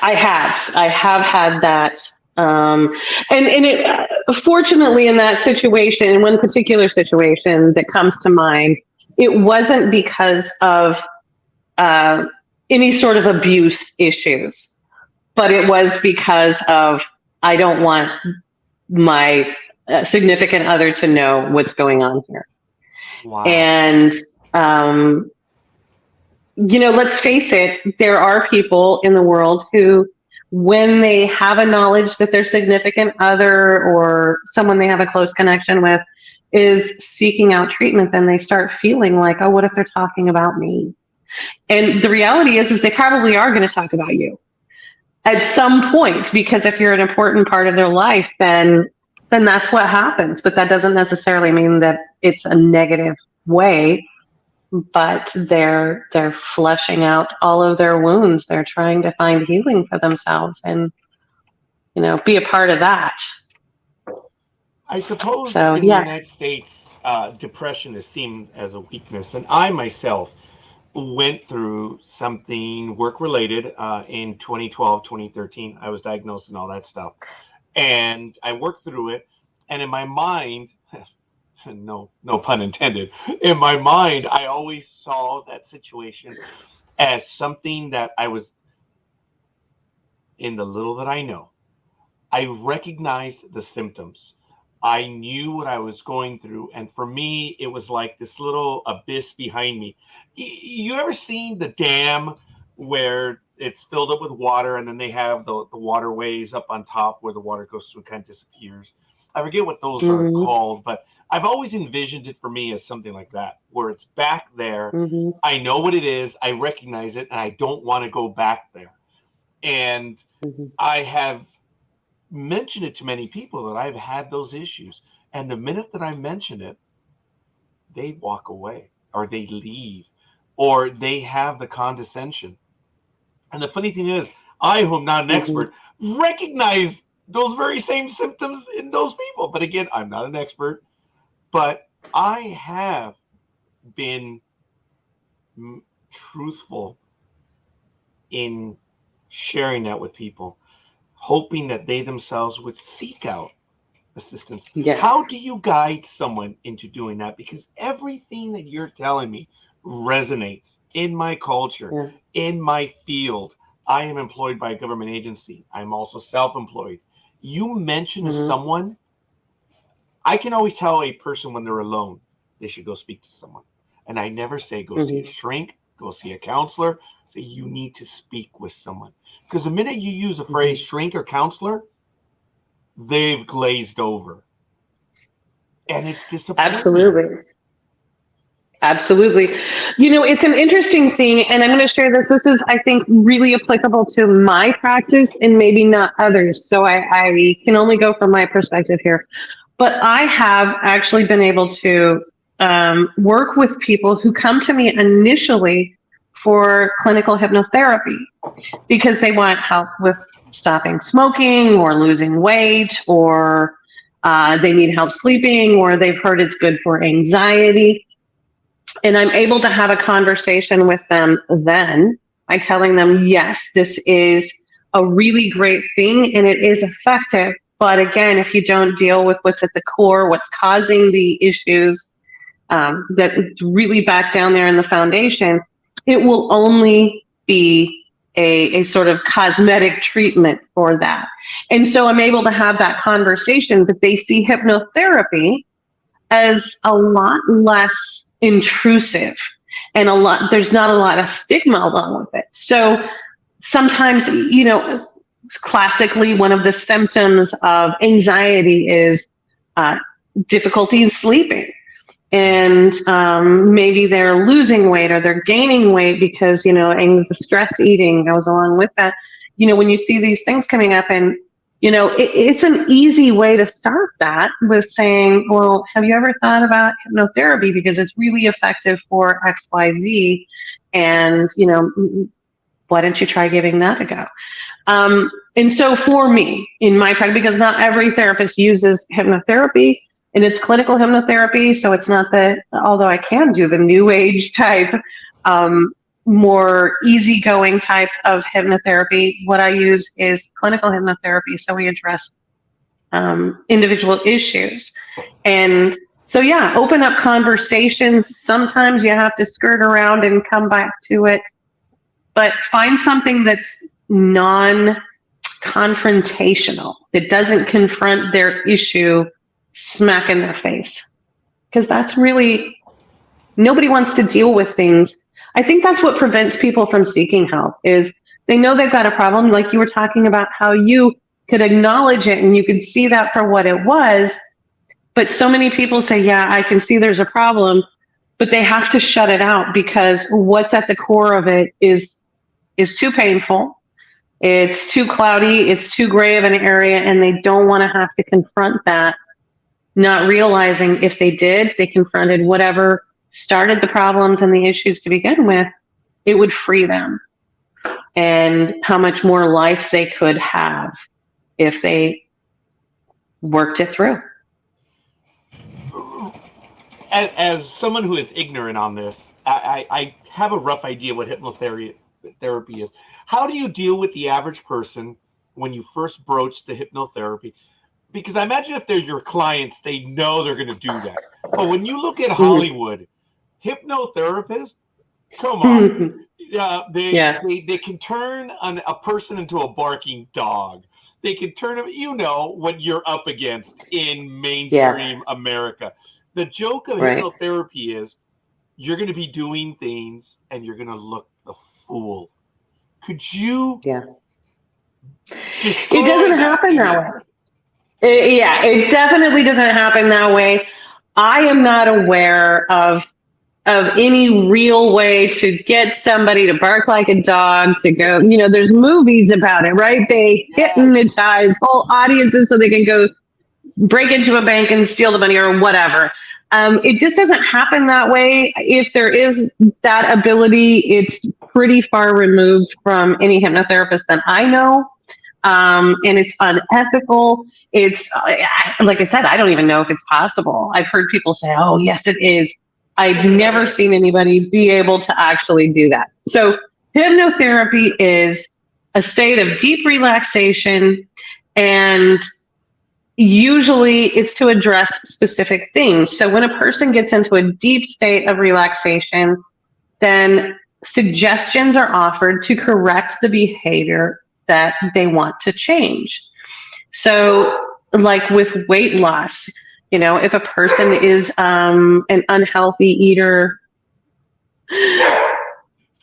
I have had that. And it, fortunately, in that situation, in one particular situation that comes to mind, it wasn't because of any sort of abuse issues, but it was because of, I don't want my significant other to know what's going on here. Wow. And, you know, let's face it, there are people in the world who, when they have a knowledge that their significant other or someone they have a close connection with is seeking out treatment, then they start feeling like, oh, what if they're talking about me? And the reality is they probably are going to talk about you at some point, because if you're an important part of their life, then that's what happens. But that doesn't necessarily mean that it's a negative way, but they're flushing out all of their wounds. They're trying to find healing for themselves and, you know, be a part of that. I suppose in the United States, depression is seen as a weakness. And I myself went through something work-related in 2012, 2013. I was diagnosed and all that stuff. And I worked through it. And in my mind, no pun intended, in my mind, I always saw that situation as something that I was, in the little that I know, I recognized the symptoms. I knew what I was going through. And for me, it was like this little abyss behind me. You ever seen the dam where it's filled up with water and then they have the waterways up on top where the water goes through and kind of disappears? I forget what those are called, but I've always envisioned it for me as something like that, where it's back there. I know what it is. I recognize it, and I don't want to go back there. And I have mentioned it to many people that I've had those issues. And the minute that I mention it, they walk away or they leave or they have the condescension. And the funny thing is, I, who am not an expert, recognize those very same symptoms in those people. But again, I'm not an expert, but I have been truthful in sharing that with people, hoping that they themselves would seek out assistance. Yes. How do you guide someone into doing that? Because everything that you're telling me resonates in my culture, in my field. I am employed by a government agency. I'm also self-employed. You mention to someone, I can always tell a person when they're alone, they should go speak to someone. And I never say go see a shrink, go see a counselor. Say you need to speak with someone. Because the minute you use a phrase shrink or counselor, they've glazed over. And it's disappointing. Absolutely. You know, it's an interesting thing, and I'm going to share this. This is, I think, really applicable to my practice and maybe not others. So I can only go from my perspective here. But I have actually been able to work with people who come to me initially for clinical hypnotherapy because they want help with stopping smoking or losing weight, or they need help sleeping, or they've heard it's good for anxiety. And I'm able to have a conversation with them then by telling them, yes, this is a really great thing and it is effective. But again, if you don't deal with what's at the core, what's causing the issues that really back down there in the foundation, it will only be a sort of cosmetic treatment for that. And so I'm able to have that conversation, but they see hypnotherapy as a lot less intrusive and there's not a lot of stigma along with it. So sometimes, you know, classically, one of the symptoms of anxiety is difficulty in sleeping. And maybe they're losing weight or they're gaining weight because, and the stress eating goes along with that. When you see these things coming up, and, it's an easy way to start that with saying, well, have you ever thought about hypnotherapy? Because it's really effective for XYZ. And, why don't you try giving that a go? And so for me, in my practice, because not every therapist uses hypnotherapy, and it's clinical hypnotherapy, so it's not although I can do the new age type, more easygoing type of hypnotherapy, what I use is clinical hypnotherapy, so we address individual issues. And so, yeah, open up conversations. Sometimes you have to skirt around and come back to it, but find something that's non-confrontational, that doesn't confront their issue smack in their face, because that's really, nobody wants to deal with things. I think that's what prevents people from seeking help, is they know they've got a problem, like you were talking about how you could acknowledge it and you could see that for what it was. But so many people say, yeah, I can see there's a problem, but they have to shut it out because what's at the core of it is too painful. It's too cloudy. It's too gray of an area, and they don't want to have to confront that, not realizing if they did, they confronted whatever started the problems and the issues to begin with, it would free them. And how much more life they could have if they worked it through. As someone who is ignorant on this, I have a rough idea what hypnotherapy is. How do you deal with the average person when you first broach the hypnotherapy? Because I imagine if they're your clients, they know they're going to do that. But when you look at Hollywood, hypnotherapists, come on. They can turn a person into a barking dog. They can turn them, what you're up against in mainstream America. The joke of hypnotherapy is you're going to be doing things and you're going to look the fool. Could you? Yeah. It doesn't happen that way. It definitely doesn't happen that way. I am not aware of any real way to get somebody to bark like a dog, to go, there's movies about it, right? They hypnotize whole audiences so they can go break into a bank and steal the money or whatever. It just doesn't happen that way. If there is that ability, it's pretty far removed from any hypnotherapist that I know. And it's unethical. It's, like I said, I don't even know if it's possible. I've heard people say, oh, yes, it is. I've never seen anybody be able to actually do that. So hypnotherapy is a state of deep relaxation, and usually it's to address specific things. So when a person gets into a deep state of relaxation, then suggestions are offered to correct the behavior that they want to change. So like with weight loss, if a person is an unhealthy eater,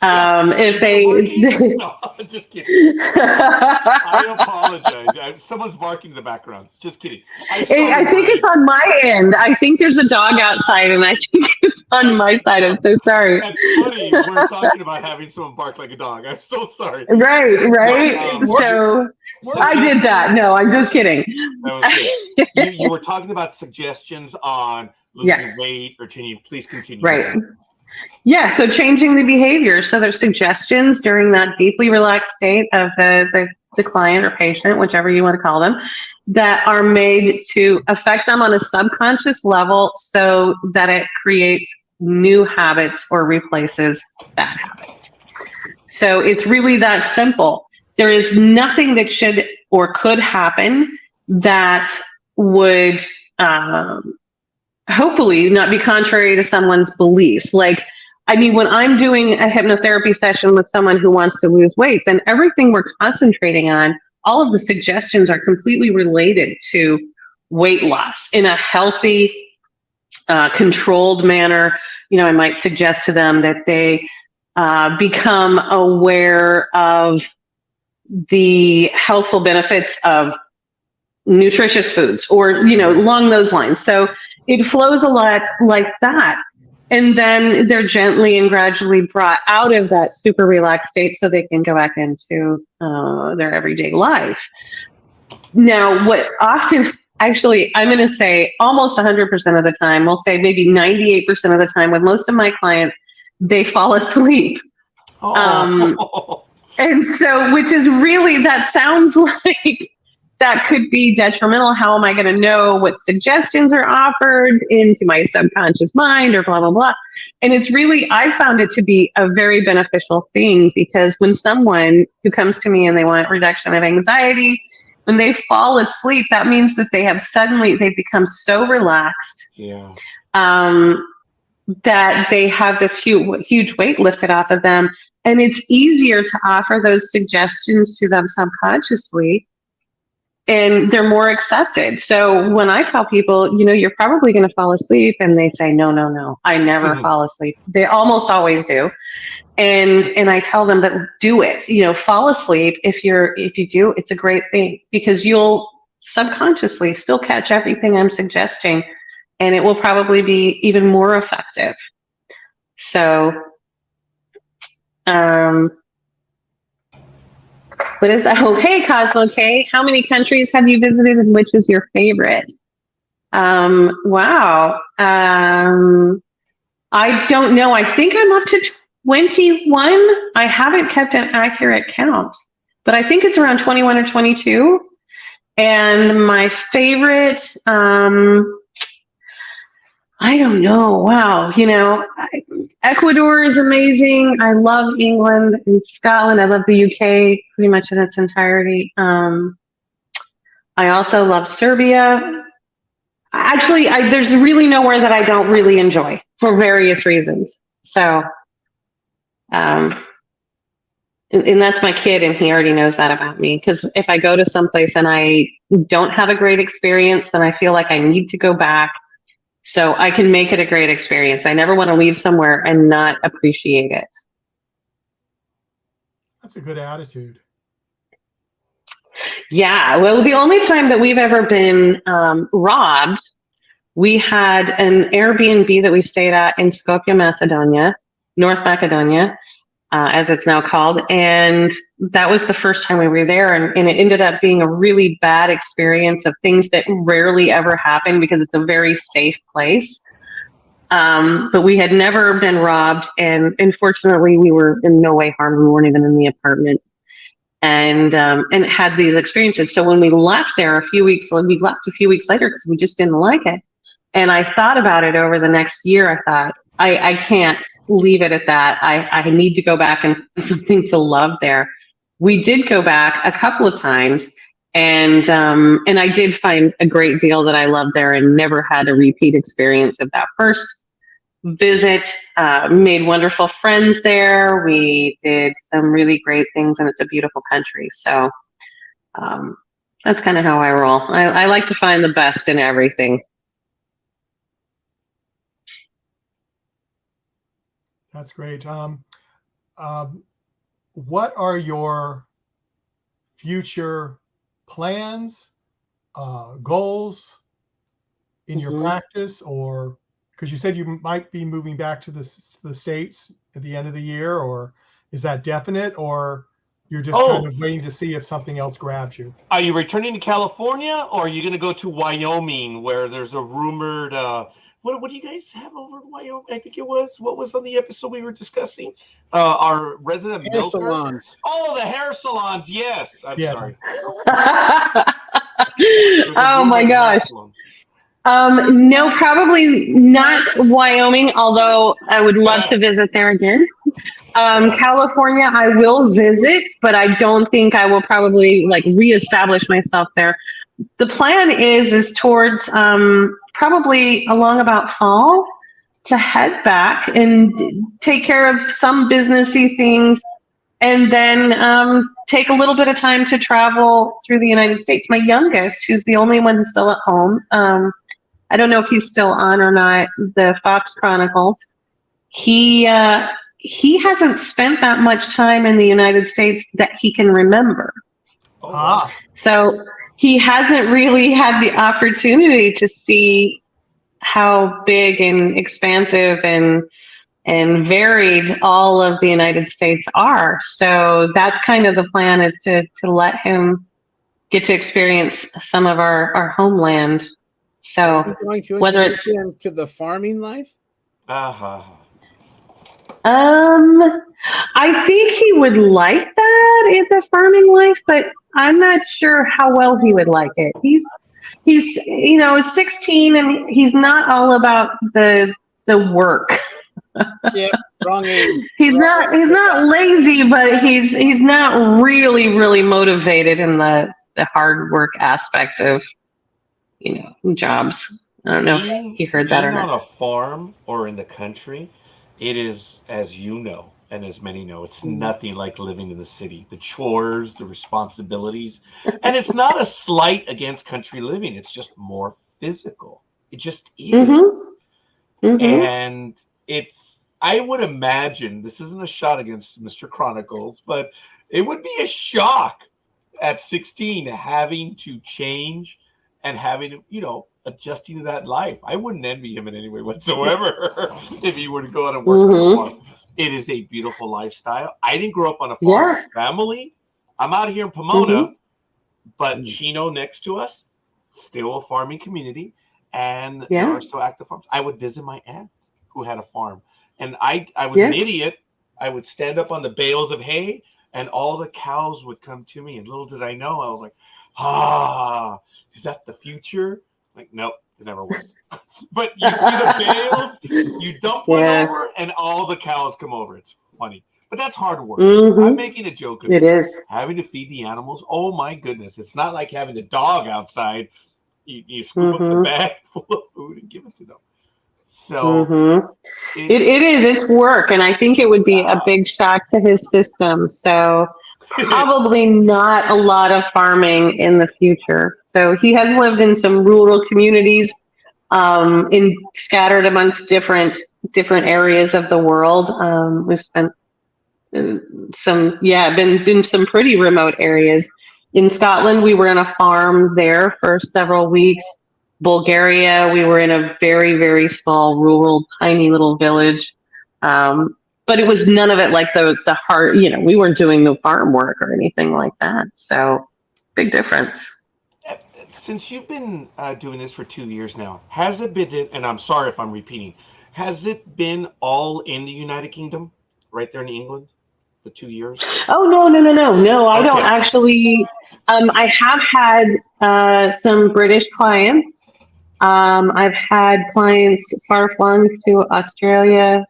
if they no, just kidding. I apologize. Someone's barking in the background. Just kidding. I think it's on my end. I think there's a dog outside, and I think it's on my side. I'm so sorry. That's funny. We're talking about having someone bark like a dog. I'm so sorry. Right. So I did that. No, I'm just kidding. That was good. You were talking about suggestions on losing weight or changing. Please continue. Right. Yeah, so changing the behavior. So there's suggestions during that deeply relaxed state of the client or patient, whichever you want to call them, that are made to affect them on a subconscious level so that it creates new habits or replaces bad habits. So it's really that simple. There is nothing that should or could happen that would hopefully not be contrary to someone's beliefs. Like, I mean, when I'm doing a hypnotherapy session with someone who wants to lose weight, then everything we're concentrating on, all of the suggestions are completely related to weight loss in a healthy, controlled manner. I might suggest to them that they become aware of the healthful benefits of nutritious foods, or, along those lines. So it flows a lot like that. And then they're gently and gradually brought out of that super relaxed state so they can go back into their everyday life. Now, what often, actually, I'm going to say almost 100% of the time, we'll say maybe 98% of the time with most of my clients, they fall asleep. And so, which is really, that sounds like that could be detrimental. How am I going to know what suggestions are offered into my subconscious mind, or blah, blah, blah. And it's really, I found it to be a very beneficial thing, because when someone who comes to me and they want reduction of anxiety, when they fall asleep, that means that they've become so relaxed. Yeah. That they have this huge weight lifted off of them. And it's easier to offer those suggestions to them subconsciously, and they're more accepted. So when I tell people, you're probably going to fall asleep, and they say, no, I never fall asleep. They almost always do. And I tell them, but do it, fall asleep. If you do, it's a great thing, because you'll subconsciously still catch everything I'm suggesting, and it will probably be even more effective. So, what is that? Oh, hey, Cosmo K. How many countries have you visited, and which is your favorite? Wow. I don't know. I think I'm up to 21. I haven't kept an accurate count, but I think it's around 21 or 22. And my favorite, I don't know. Wow. Ecuador is amazing. I love England and Scotland. I love the UK pretty much in its entirety. I also love Serbia. Actually, there's really nowhere that I don't really enjoy for various reasons. So, and that's my kid, and he already knows that about me. Because if I go to someplace and I don't have a great experience, then I feel like I need to go back so I can make it a great experience. I never want to leave somewhere and not appreciate it. That's a good attitude. Yeah. Well, the only time that we've ever been robbed, we had an Airbnb that we stayed at in Skopje, Macedonia, North Macedonia, as it's now called. And that was the first time we were there. And it ended up being a really bad experience of things that rarely ever happen, because it's a very safe place. But we had never been robbed. And unfortunately, we were in no way harmed. We weren't even in the apartment. And had these experiences. So when we left there we left a few weeks later because we just didn't like it. And I thought about it over the next year. I thought, I can't leave it at that. I need to go back and find something to love there. We did go back a couple of times, and I did find a great deal that I loved there, and never had a repeat experience of that first visit. Made wonderful friends there. We did some really great things, and it's a beautiful country. So that's kind of how I roll. I like to find the best in everything. That's great. What are your future plans, goals in your practice? Or because you said you might be moving back to the States at the end of the year, or is that definite, or you're just kind of waiting to see if something else grabs you? Are you returning to California, or are you going to go to Wyoming, where there's a rumored what do you guys have over in Wyoming? I think it was, what was on the episode we were discussing? Our resident Hair milker? salons. Oh, the hair salons. Yes. I'm sorry. Oh my gosh. No, probably not Wyoming, although I would love to visit there again. California, I will visit, but I don't think I will probably reestablish myself there. The plan is towards probably along about fall to head back and take care of some businessy things, and then take a little bit of time to travel through the United States. My youngest, who's the only one who's still at home, I don't know if he's still on or not, the Fox Chronicles. He hasn't spent that much time in the United States that he can remember. Ah. So he hasn't really had the opportunity to see how big and expansive and varied all of the United States are. So that's kind of the plan, is to let him get to experience some of our homeland. Are So you going to whether introduce it's him to the farming life? Uh-huh. I think he would like that in the farming life, but I'm not sure how well he would like it. He's 16, and he's not all about the work. Yeah, wrong age. He's not lazy, but he's not really motivated in the hard work aspect of jobs. I don't know if he heard that or Being on not. a farm or in the country, it is, as you know, and as many know, it's nothing like living in the city. The chores, the responsibilities, and it's not a slight against country living. It's just more physical. It just is. And I would imagine, this isn't a shot against Mr. Chronicles, but it would be a shock at 16 having to change and having to, adjusting to that life. I wouldn't envy him in any way whatsoever if he were to go out and work on a farm. It is a beautiful lifestyle. I didn't grow up on a farm family. I'm out here in Pomona, but Chino next to us, still a farming community, and there are still active farms. I would visit my aunt who had a farm, and I was an idiot. I would stand up on the bales of hay, and all the cows would come to me, and little did I know, I was like, is that the future? Like, nope, it never was. But you see the bales, you dump one over, and all the cows come over. It's funny, but that's hard work. I'm making a joke of it. It is. Having to feed the animals. Oh my goodness. It's not like having a dog outside. You scoop up the bag full of food and give it to them. So it is. It's work, and I think it would be a big shock to his system. So probably not a lot of farming in the future. So he has lived in some rural communities, scattered amongst different areas of the world. We've spent been some pretty remote areas. In Scotland, we were in a farm there for several weeks. Bulgaria, we were in a very, very small, rural, tiny little village. But it was none of it like the hard, we weren't doing the farm work or anything like that. So big difference. Since you've been doing this for 2 years now, has it been, and I'm sorry if I'm repeating, has it been all in the United Kingdom, right there in England, the 2 years? Oh, no. I don't actually. I have had some British clients. I've had clients far-flung to Australia.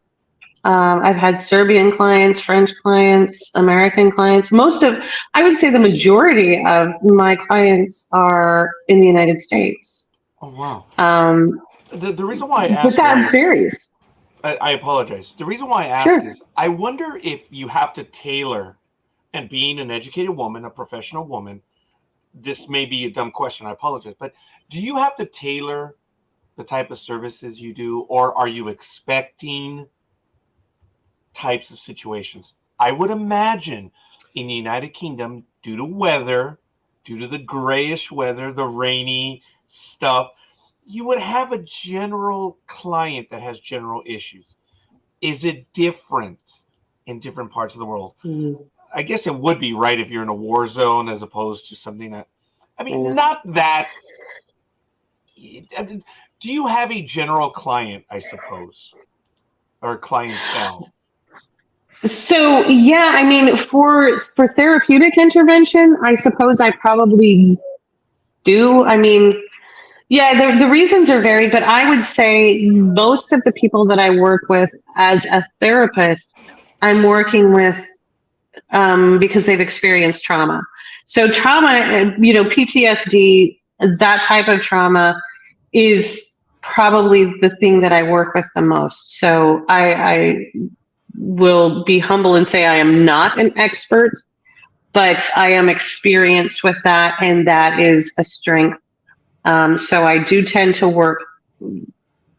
I've had Serbian clients, French clients, American clients. I would say the majority of my clients are in the United States. Oh, wow. The reason why I asked, but that varies. I apologize. The reason why I ask is I wonder if you have to tailor, and being an educated woman, a professional woman, this may be a dumb question, I apologize, but do you have to tailor the type of services you do, or are you expecting types of situations? I would imagine in the United Kingdom, due to weather, due to the grayish weather, the rainy stuff, you would have a general client that has general issues. Is it different in different parts of the world? I guess it would be, right, if you're in a war zone as opposed to something that, not that. Do you have a general client, I suppose, or clientele? So, for therapeutic intervention, I suppose I probably do. The reasons are varied, but I would say most of the people that I work with as a therapist, I'm working with because they've experienced trauma. So trauma, PTSD, that type of trauma is probably the thing that I work with the most. So I will be humble and say I am not an expert, but I am experienced with that, and that is a strength. So I do tend to work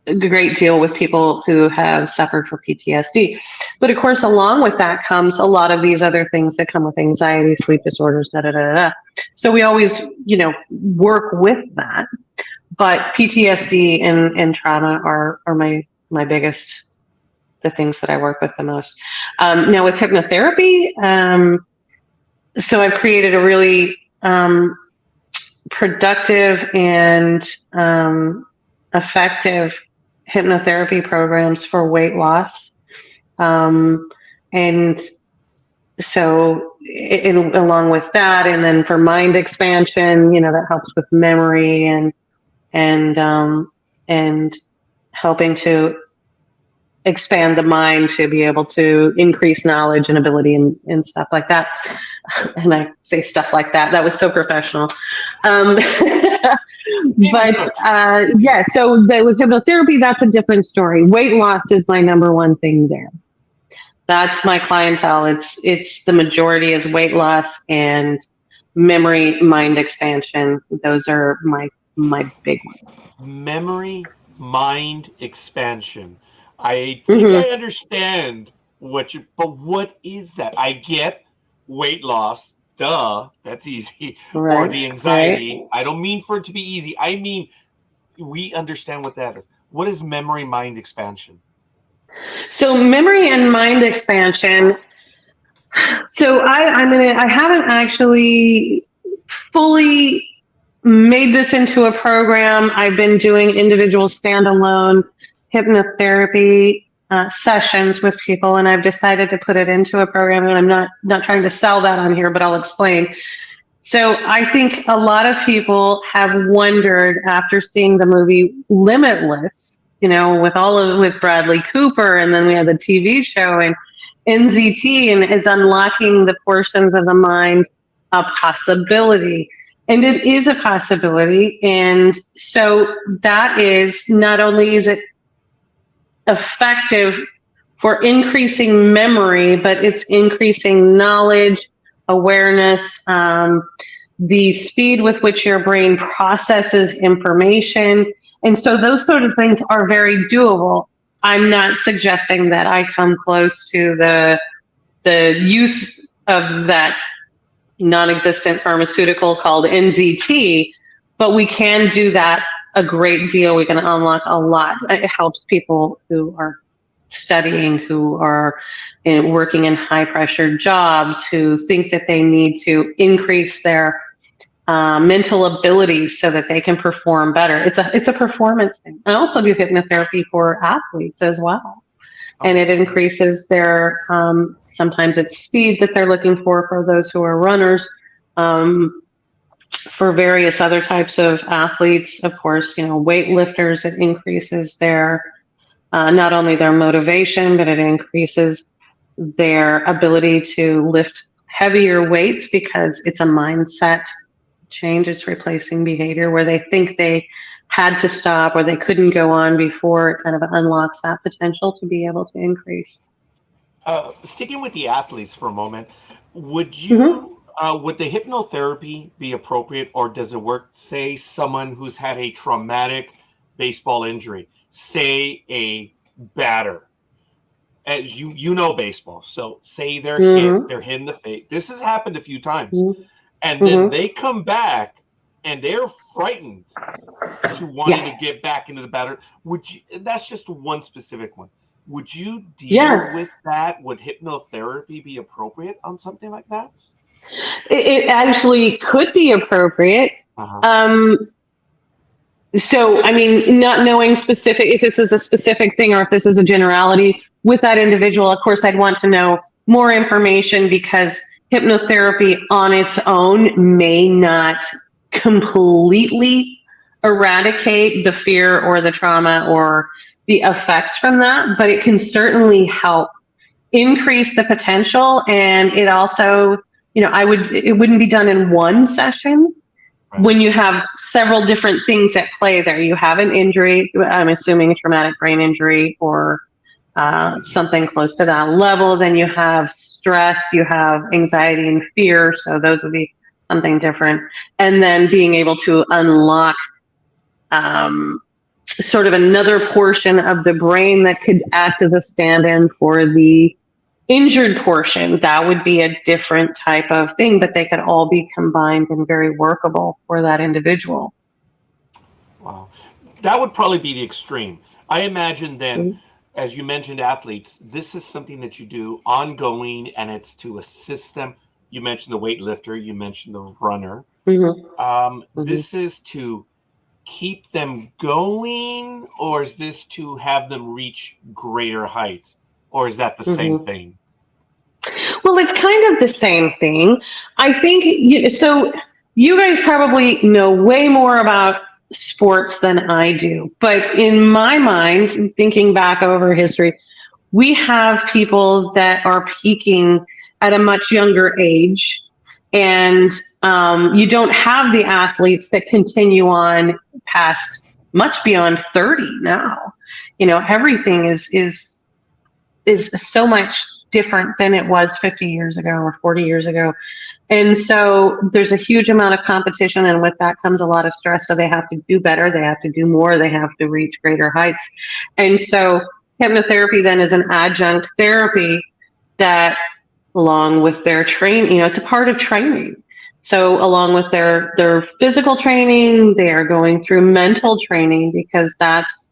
a great deal with people who have suffered from PTSD. But of course, along with that comes a lot of these other things that come with anxiety, sleep disorders, da da da da. So we always, work with that. But PTSD and trauma are my biggest, the things that I work with the most. Now with hypnotherapy, so I've created a really productive and effective hypnotherapy programs for weight loss. And so along with that, and then for mind expansion, that helps with memory and helping to expand the mind to be able to increase knowledge and ability and stuff like that. And I say stuff like that. That was so professional. But so with hypnotherapy, that's a different story. Weight loss is my number one thing there. That's my clientele. It's the majority is weight loss and memory, mind expansion. Those are my big ones. Memory, mind expansion. I think I understand but what is that? I get weight loss. Duh, that's easy. Right, or the anxiety. right. I don't mean for it to be easy. I mean, we understand what that is. What is memory, mind expansion? So memory and mind expansion. So I haven't actually fully made this into a program. I've been doing individual standalone hypnotherapy sessions with people, and I've decided to put it into a program, and I'm not trying to sell that on here, but I'll explain. So I think a lot of people have wondered after seeing the movie Limitless, with Bradley Cooper, and then we had the TV show and NZT, and is unlocking the portions of the mind a possibility. And it is a possibility. And so that is, not only is it effective for increasing memory, but it's increasing knowledge, awareness, the speed with which your brain processes information. And so those sort of things are very doable. I'm not suggesting that I come close to the use of that non-existent pharmaceutical called NZT, but we can do that a great deal. We can unlock a lot. It helps people who are studying, who are working in high pressure jobs, who think that they need to increase their mental abilities so that they can perform better. It's a performance thing. I also do hypnotherapy for athletes as well. And it increases their, sometimes it's speed that they're looking for those who are runners. For various other types of athletes, of course, weightlifters, it increases their, not only their motivation, but it increases their ability to lift heavier weights because it's a mindset change. It's replacing behavior where they think they had to stop or they couldn't go on before. It kind of unlocks that potential to be able to increase. Sticking with the athletes for a moment, would you would the hypnotherapy be appropriate, or does it work, say, someone who's had a traumatic baseball injury, say a batter, as you know baseball, so say they're hit in the face. This has happened a few times, and then they come back and they're frightened to wanting to get back into the batter. Would you? That's just one specific one. Would you deal with that? Would hypnotherapy be appropriate on something like that? It actually could be appropriate. So, I mean, not knowing specific, if this is a specific thing or if this is a generality with that individual, of course, I'd want to know more information, because hypnotherapy on its own may not completely eradicate the fear or the trauma or the effects from that, but it can certainly help increase the potential. And it also, it wouldn't be done in one session. When you have several different things at play there, you have an injury, I'm assuming a traumatic brain injury or something close to that level, then you have stress, you have anxiety and fear, so those would be something different. And then being able to unlock sort of another portion of the brain that could act as a stand-in for the injured portion. That would be a different type of thing, but they could all be combined and very workable for that individual. Wow. That would probably be the extreme. I imagine then, as you mentioned, athletes, this is something that you do ongoing, and it's to assist them. You mentioned the weightlifter, you mentioned the runner. This is to keep them going, or is this to have them reach greater heights, or is that the same thing? Well, it's kind of the same thing. I think so. You guys probably know way more about sports than I do, but in my mind, thinking back over history, we have people that are peaking at a much younger age, and you don't have the athletes that continue on past much beyond 30 now. Everything is so much different than it was 50 years ago or 40 years ago. And so there's a huge amount of competition, and with that comes a lot of stress. So they have to do better, they have to do more, they have to reach greater heights. And so hypnotherapy then is an adjunct therapy that, along with their training, it's a part of training. So along with their physical training, they are going through mental training, because that's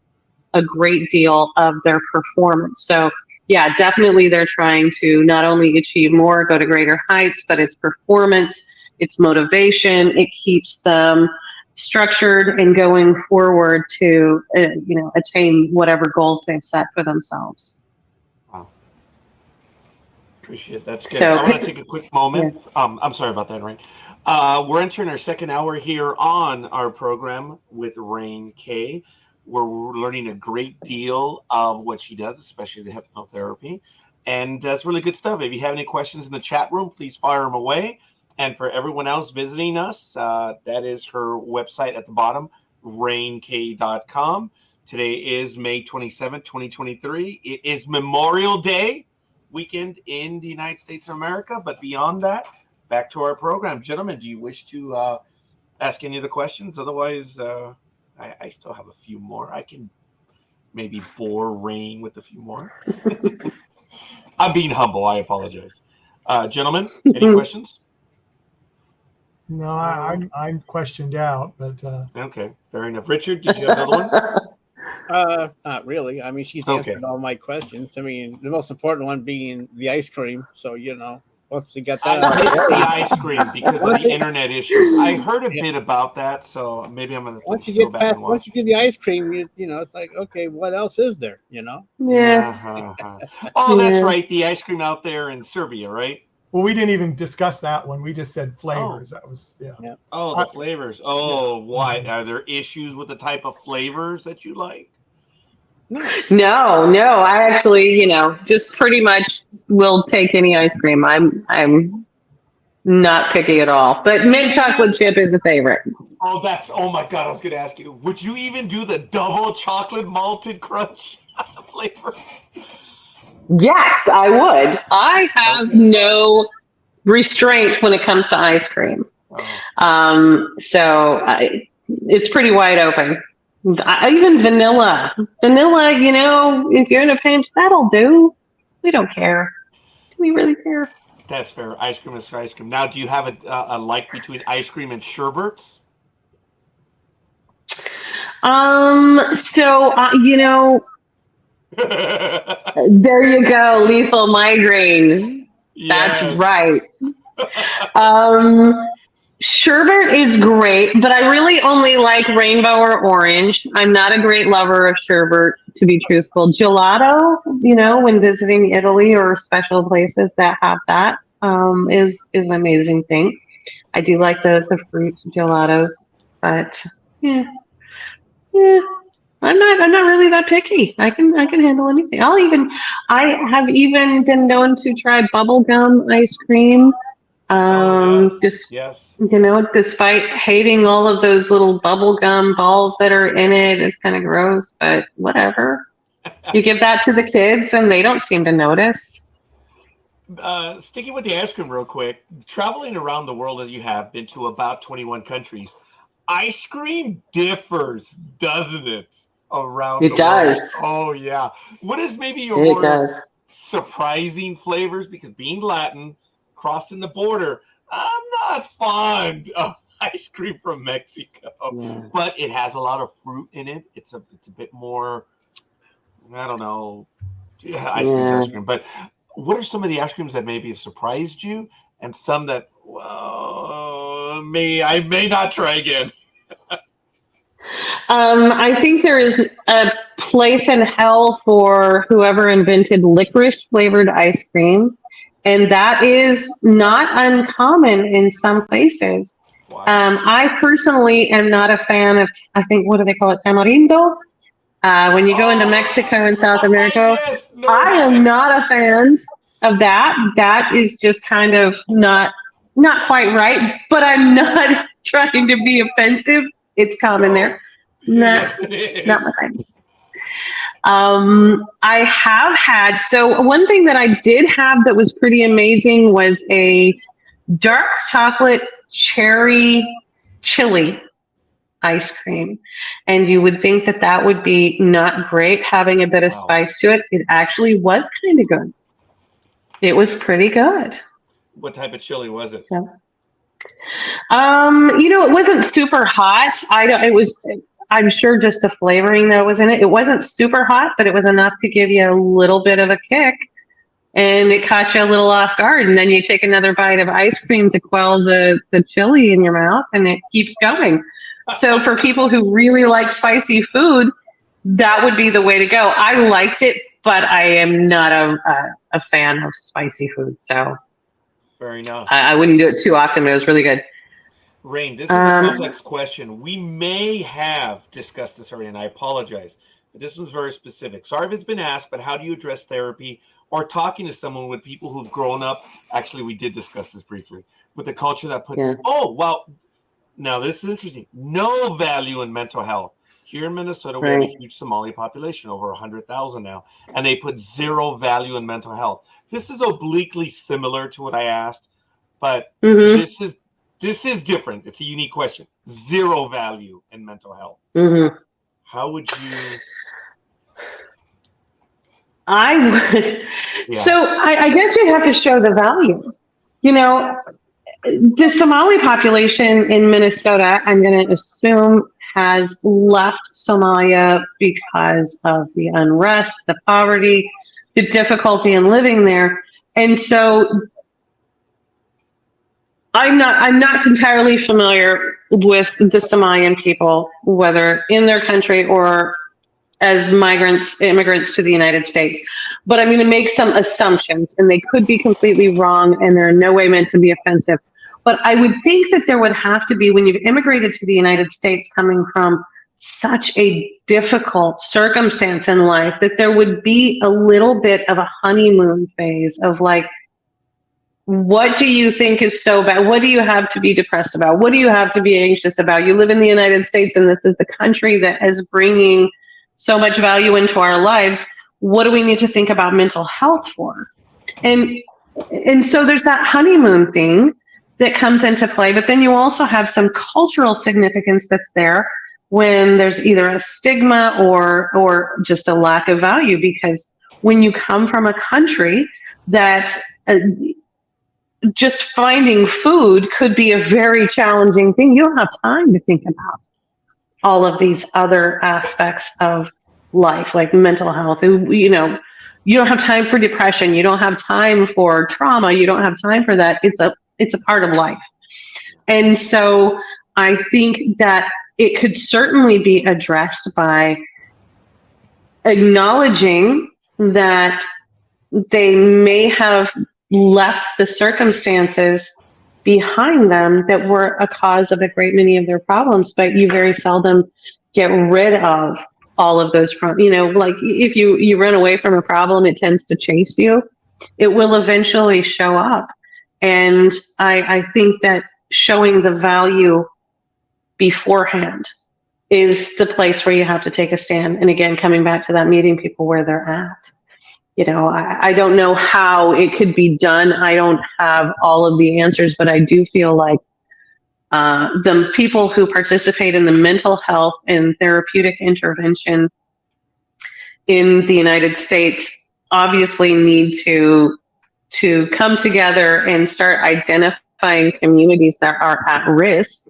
a great deal of their performance. So yeah, definitely they're trying to not only achieve more, go to greater heights, but it's performance, it's motivation, it keeps them structured and going forward to attain whatever goals they've set for themselves. Wow. Appreciate it. That's good. So, I want to take a quick moment. Yeah. I'm sorry about that, Raenn. We're entering our second hour here on our program with Raenn Kay. We're learning a great deal of what she does, especially the hypnotherapy. And that's really good stuff. If you have any questions in the chat room, please fire them away. And for everyone else visiting us, that is her website at the bottom, raennkay.com. Today is May 27th, 2023. It is Memorial Day weekend in the United States of America. But beyond that, back to our program. Gentlemen, do you wish to ask any of the questions? Otherwise, I still have a few more. I can maybe bore Raenn with a few more. I'm being humble. I apologize. Gentlemen, any questions? No, I'm questioned out, but okay, fair enough. Richard, did you have another one? Not really. I mean, she's answered all my questions. I mean, the most important one being the ice cream. So, once we get that, I missed the ice cream because of the internet issues. I heard a bit about that, so maybe I'm gonna. Once you get past, once you do the ice cream, it's like, okay, what else is there? Yeah. Oh, that's right. The ice cream out there in Serbia, right? Well, we didn't even discuss that one. We just said flavors. That was yeah. Oh, the flavors. Oh, why are there issues with the type of flavors that you like? No. I actually, just pretty much will take any ice cream. I'm not picky at all. But mint chocolate chip is a favorite. Oh my God, I was going to ask you, would you even do the double chocolate malted crunch flavor? Yes, I would. I have no restraint when it comes to ice cream. So it's pretty wide open. Even vanilla, if you're in a pinch, that'll do. We don't care. Do we really care? That's fair. Ice cream is ice cream. Now, do you have a like between ice cream and sherbets? There you go. Lethal migraine. Yes. That's right. Sherbet is great, but I really only like rainbow or orange. I'm not a great lover of sherbet, to be truthful. Gelato, when visiting Italy or special places that have that, is an amazing thing. I do like the fruit gelatos, but yeah. I'm not really that picky. I can handle anything. I have even been known to try bubblegum ice cream. Yes. Despite hating all of those little bubblegum balls that are in it, it's kind of gross, but whatever. You give that to the kids and they don't seem to notice. Sticking with the ice cream real quick, traveling around the world as you have been to about 21 countries, ice cream differs, doesn't it? around It the world. does. Oh yeah. What is maybe your It more does. surprising flavors? Because being Latin, crossing the border, I'm not fond of ice cream from Mexico, Yeah. but it has a lot of fruit in it. It's a bit more, I don't know, ice cream's ice cream. But what are some of the ice creams that maybe have surprised you, and some that, well, I may not try again? I think there is a place in hell for whoever invented licorice flavored ice cream, and that is not uncommon in some places. Wow. I personally am not a fan of, I think, what do they call it, tamarindo? When you go into Mexico and South America, Yes, no, I am not a fan of that. That is just kind of not quite right, but I'm not trying to be offensive. It's common there. Yes, it is. Not my thing. I have had, so one thing that I did have that was pretty amazing was a dark chocolate cherry chili ice cream. And you would think that that would be not great, having a bit of spice to it. It actually was kind of good. It was pretty good. What type of chili was it? So, it wasn't super hot. I'm sure just the flavoring that was in it. It wasn't super hot, but it was enough to give you a little bit of a kick. And it caught you a little off guard. And then you take another bite of ice cream to quell the chili in your mouth, and it keeps going. So for people who really like spicy food, that would be the way to go. I liked it, but I am not a fan of spicy food. So fair enough. I wouldn't do it too often, but it was really good. Raenn, this is a complex question. We may have discussed this already, and I apologize, but this one's very specific. Sorry if it's been asked, but how do you address therapy or talking to someone with people who've grown up? Actually, we did discuss this briefly, with the culture that puts, now this is interesting, no value in mental health. Here in Minnesota, we have a huge Somali population, over 100,000 now, and they put zero value in mental health. This is obliquely similar to what I asked, but this is different. It's a unique question. Zero value in mental health. How would you? I would. So I guess you'd have to show the value. The Somali population in Minnesota, I'm going to assume, has left Somalia because of the unrest, the poverty, the difficulty in living there. And so I'm not entirely familiar with the Somalian people, whether in their country or as immigrants to the United States. But I'm going to make some assumptions, and they could be completely wrong, and they're in no way meant to be offensive. But I would think that there would have to be, when you've immigrated to the United States coming from such a difficult circumstance in life, that there would be a little bit of a honeymoon phase of like, what do you think is so bad? What do you have to be depressed about? What do you have to be anxious about? You live in the United States, and this is the country that is bringing so much value into our lives. What do we need to think about mental health for? And so there's that honeymoon thing that comes into play, but then you also have some cultural significance that's there when there's either a stigma or just a lack of value, because when you come from a country that just finding food could be a very challenging thing, you don't have time to think about all of these other aspects of life, like mental health. You don't have time for depression. You don't have time for trauma. You don't have time for that. It's a part of life. And so I think that it could certainly be addressed by acknowledging that they may have left the circumstances behind them that were a cause of a great many of their problems, but you very seldom get rid of all of those problems. Like if you run away from a problem, it tends to chase you. It will eventually show up. And I think that showing the value beforehand is the place where you have to take a stand. And again, coming back to that, meeting people where they're at. I don't know how it could be done. I don't have all of the answers, but I do feel like the people who participate in the mental health and therapeutic intervention in the United States obviously need to come together and start identifying communities that are at risk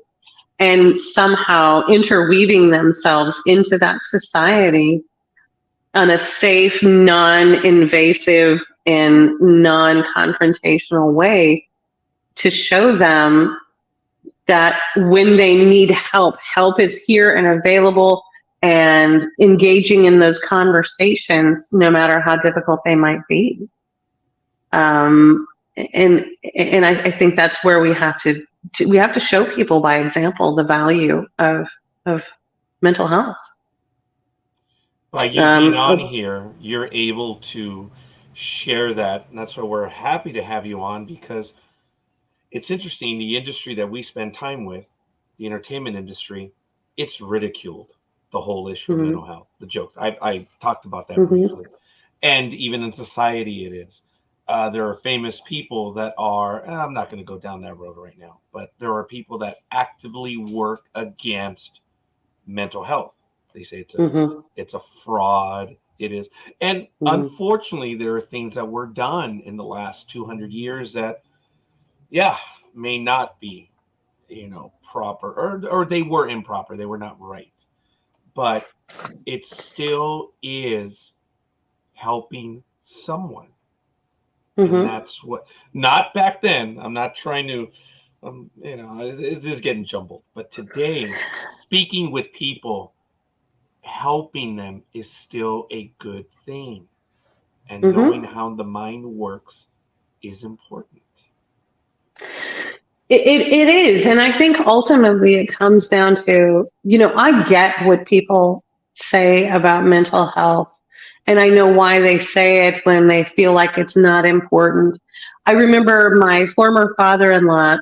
and somehow interweaving themselves into that society on a safe, non-invasive, and non-confrontational way to show them that when they need help, help is here and available, and engaging in those conversations, no matter how difficult they might be. And I think that's where we have to show people by example the value of mental health. By you being on here, you're able to share that, and that's why we're happy to have you on, because it's interesting. The industry that we spend time with, the entertainment industry, it's ridiculed, the whole issue of mental health, the jokes. I talked about that briefly, and even in society, it is. There are famous people that are, and I'm not going to go down that road right now, but there are people that actively work against mental health. They say it's a fraud. It is. And unfortunately, there are things that were done in the last 200 years that, may not be, proper, or they were improper. They were not right. But it still is helping someone. And that's what, not back then. I'm not trying to, it is getting jumbled. But today, speaking with people, helping them is still a good thing. And knowing how the mind works is important. It is. And I think ultimately it comes down to, I get what people say about mental health. And I know why they say it when they feel like it's not important. I remember my former father-in-law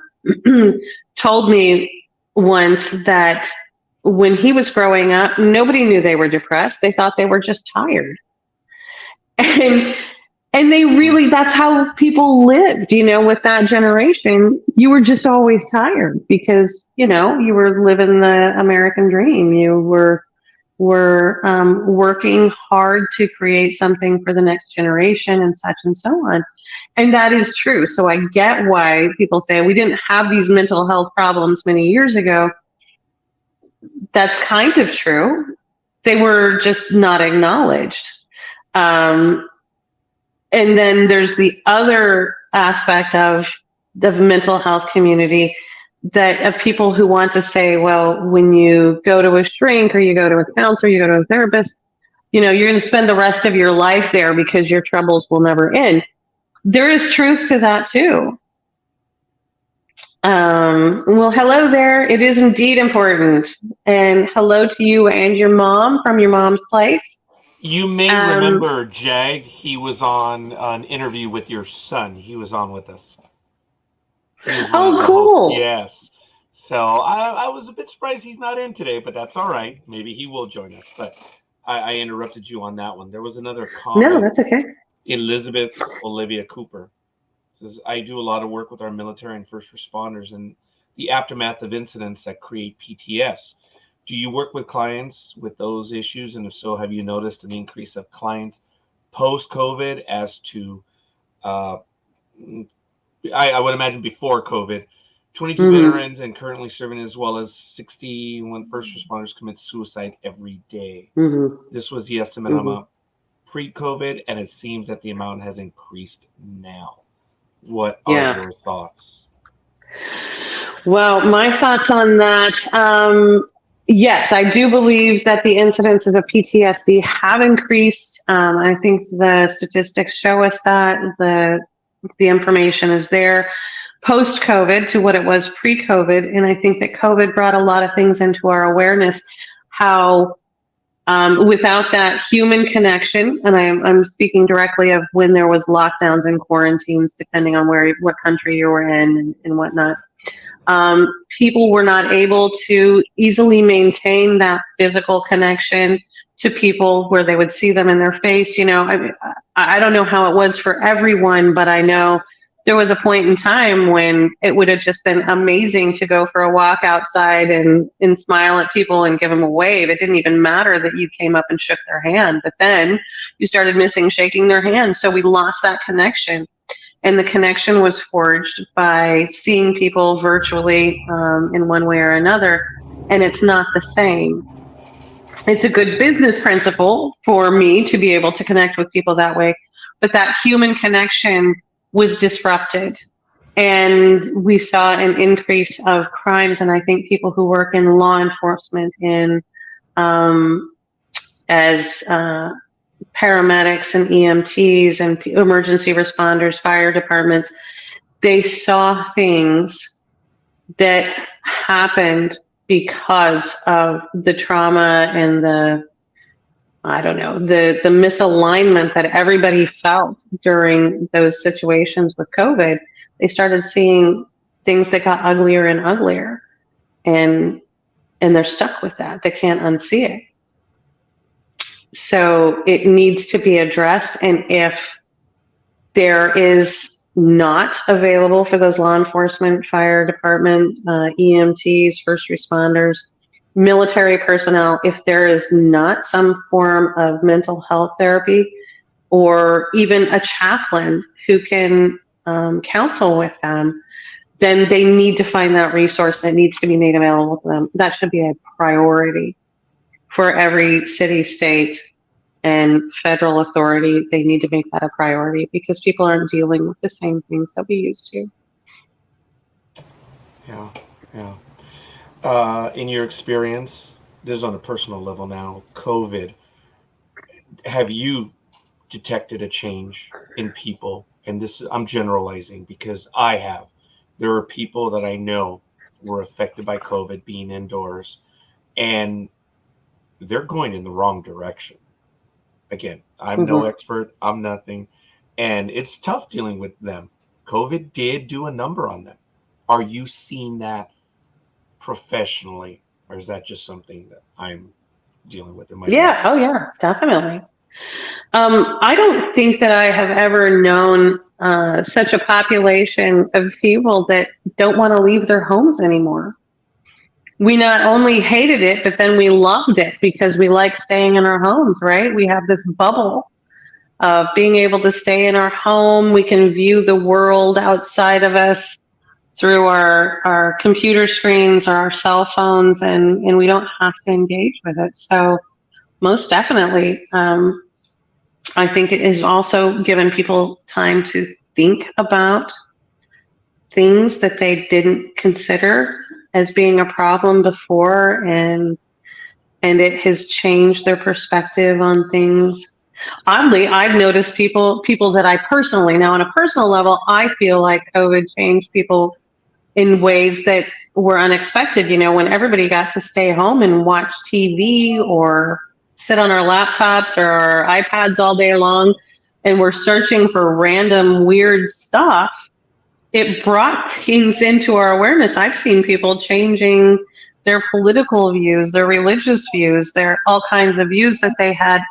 told me once that when he was growing up, nobody knew they were depressed. They thought they were just tired. And they really, that's how people lived, with that generation. You were just always tired because, you were living the American dream. You were working hard to create something for the next generation and such and so on. And that is true. So I get why people say we didn't have these mental health problems many years ago. That's kind of true. They were just not acknowledged. And then there's the other aspect of the mental health community that of people who want to say, well, when you go to a shrink or you go to a counselor, you go to a therapist, you're going to spend the rest of your life there because your troubles will never end. There is truth to that too. Well, hello there. It is indeed important. And hello to you and your mom from your mom's place. You may remember, Jag, he was on an interview with your son. He was on with us. Oh, cool. Yes. So I was a bit surprised he's not in today, but that's all right. Maybe he will join us. But I interrupted you on that one. There was another comment. No, that's okay. Elizabeth Olivia Cooper says, I do a lot of work with our military and first responders and the aftermath of incidents that create PTS. Do you work with clients with those issues? And if so, have you noticed an increase of clients post-COVID as to, I would imagine before COVID, 22 veterans and currently serving, as well as 61 first responders commit suicide every day. This was the estimate on pre-COVID, and it seems that the amount has increased now. What are your thoughts? Well, my thoughts on that, yes, I do believe that the incidences of PTSD have increased. I think the statistics show us that. The information is there post-COVID to what it was pre-COVID. And I think that COVID brought a lot of things into our awareness, how without that human connection, and I'm speaking directly of when there was lockdowns and quarantines, depending on what country you were in and whatnot, people were not able to easily maintain that physical connection to people where they would see them in their face. I don't know how it was for everyone, but I know there was a point in time when it would have just been amazing to go for a walk outside and smile at people and give them a wave. It didn't even matter that you came up and shook their hand, but then you started missing shaking their hand. So we lost that connection. And the connection was forged by seeing people virtually in one way or another. And it's not the same. It's a good business principle for me to be able to connect with people that way. But that human connection was disrupted. And we saw an increase of crimes. And I think people who work in law enforcement, as paramedics and EMTs and emergency responders, fire departments, they saw things that happened because of the trauma and the misalignment that everybody felt during those situations with COVID. They started seeing things that got uglier and uglier, and they're stuck with that. They can't unsee it. So it needs to be addressed. And if there is not available for those law enforcement, fire department, EMTs, first responders, military personnel, if there is not some form of mental health therapy or even a chaplain who can counsel with them, then they need to find that resource and it needs to be made available to them. That should be a priority for every city, state, and federal authority. They need to make that a priority because people aren't dealing with the same things that we used to. Yeah. In your experience, this is on a personal level now, COVID, have you detected a change in people? And this, I'm generalizing because I have. There are people that I know were affected by COVID being indoors, and they're going in the wrong direction. Again, I'm no expert. I'm nothing. And it's tough dealing with them. COVID did do a number on them. Are you seeing that professionally, or is that just something that I'm dealing with in my life? Oh yeah, definitely. I don't think that I have ever known such a population of people that don't want to leave their homes anymore. We not only hated it, but then we loved it because we like staying in our homes, right? We have this bubble of being able to stay in our home. We can view the world outside of us through our computer screens or our cell phones, and we don't have to engage with it. So most definitely, I think it has also given people time to think about things that they didn't consider as being a problem before, and it has changed their perspective on things. Oddly, I've noticed people that I personally, now on a personal level, I feel like COVID changed people in ways that were unexpected. You know, when everybody got to stay home and watch TV or sit on our laptops or our iPads all day long, and we're searching for random weird stuff, it brought things into our awareness. I've seen people changing their political views, their religious views, their all kinds of views that they had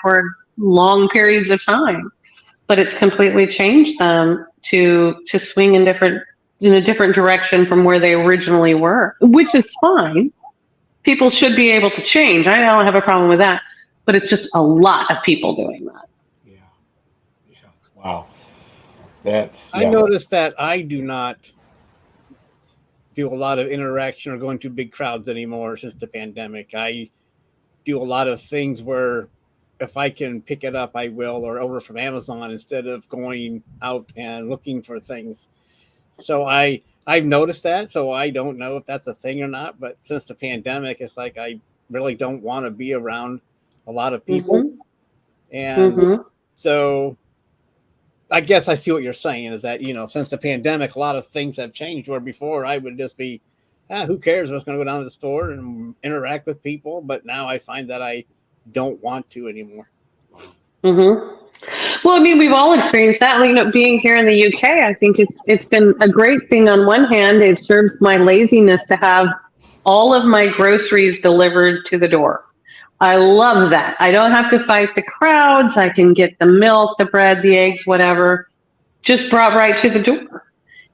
for long periods of time. But it's completely changed them to swing in a different direction from where they originally were, which is fine. People should be able to change. I don't have a problem with that. But it's just a lot of people doing that. Yeah. Wow. I noticed that I do not do a lot of interaction or going to big crowds anymore since the pandemic. I do a lot of things where if I can pick it up, I will, or order from Amazon instead of going out and looking for things. So I've noticed that. So I don't know if that's a thing or not. But since the pandemic, it's like I really don't want to be around a lot of people. And so I guess I see what you're saying is that, you know, since the pandemic, a lot of things have changed where before I would just be, who cares? I was going to go down to the store and interact with people. But now I find that I don't want to anymore. Well, I mean, we've all experienced that. You know, being here in the UK, I think it's been a great thing. On one hand, it serves my laziness to have all of my groceries delivered to the door. I love that. I don't have to fight the crowds. I can get the milk, the bread, the eggs, whatever, just brought right to the door.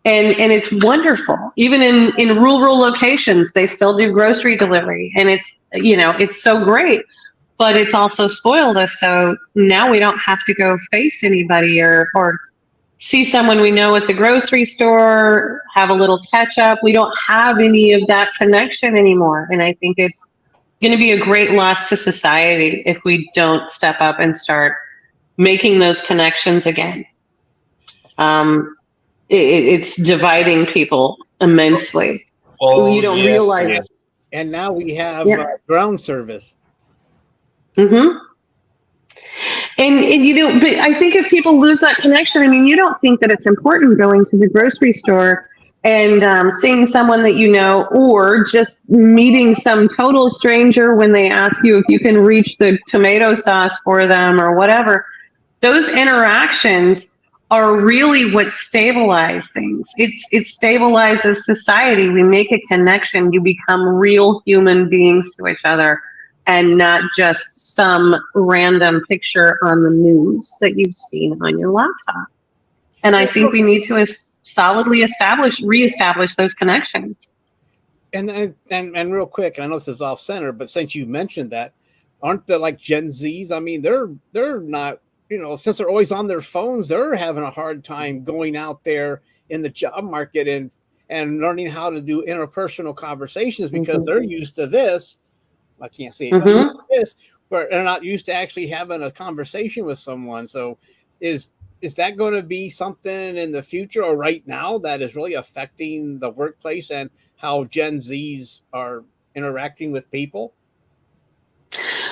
And it's wonderful. Even in rural locations, they still do grocery delivery. And it's so great, but it's also spoiled us. So now we don't have to go face anybody or see someone we know at the grocery store, have a little catch up. We don't have any of that connection anymore. And I think it's going to be a great loss to society if we don't step up and start making those connections again. It's dividing people immensely. Oh, You don't yes, realize. yes. And now we have ground service. Mm-hmm. And but I think if people lose that connection, I mean, you don't think that it's important going to the grocery store and seeing someone that you know, or just meeting some total stranger when they ask you if you can reach the tomato sauce for them or whatever. Those interactions are really what stabilize things. It stabilizes society. We make a connection. You become real human beings to each other, and not just some random picture on the news that you've seen on your laptop. And I think we need to solidly reestablish those connections. And real quick, and I know this is off center, but since you mentioned that, aren't there like Gen Zs? I mean, they're not, since they're always on their phones, they're having a hard time going out there in the job market and learning how to do interpersonal conversations because they're used to this. I can't say it, used to this, but they're not used to actually having a conversation with someone. So is that going to be something in the future or right now that is really affecting the workplace and how Gen Zs are interacting with people?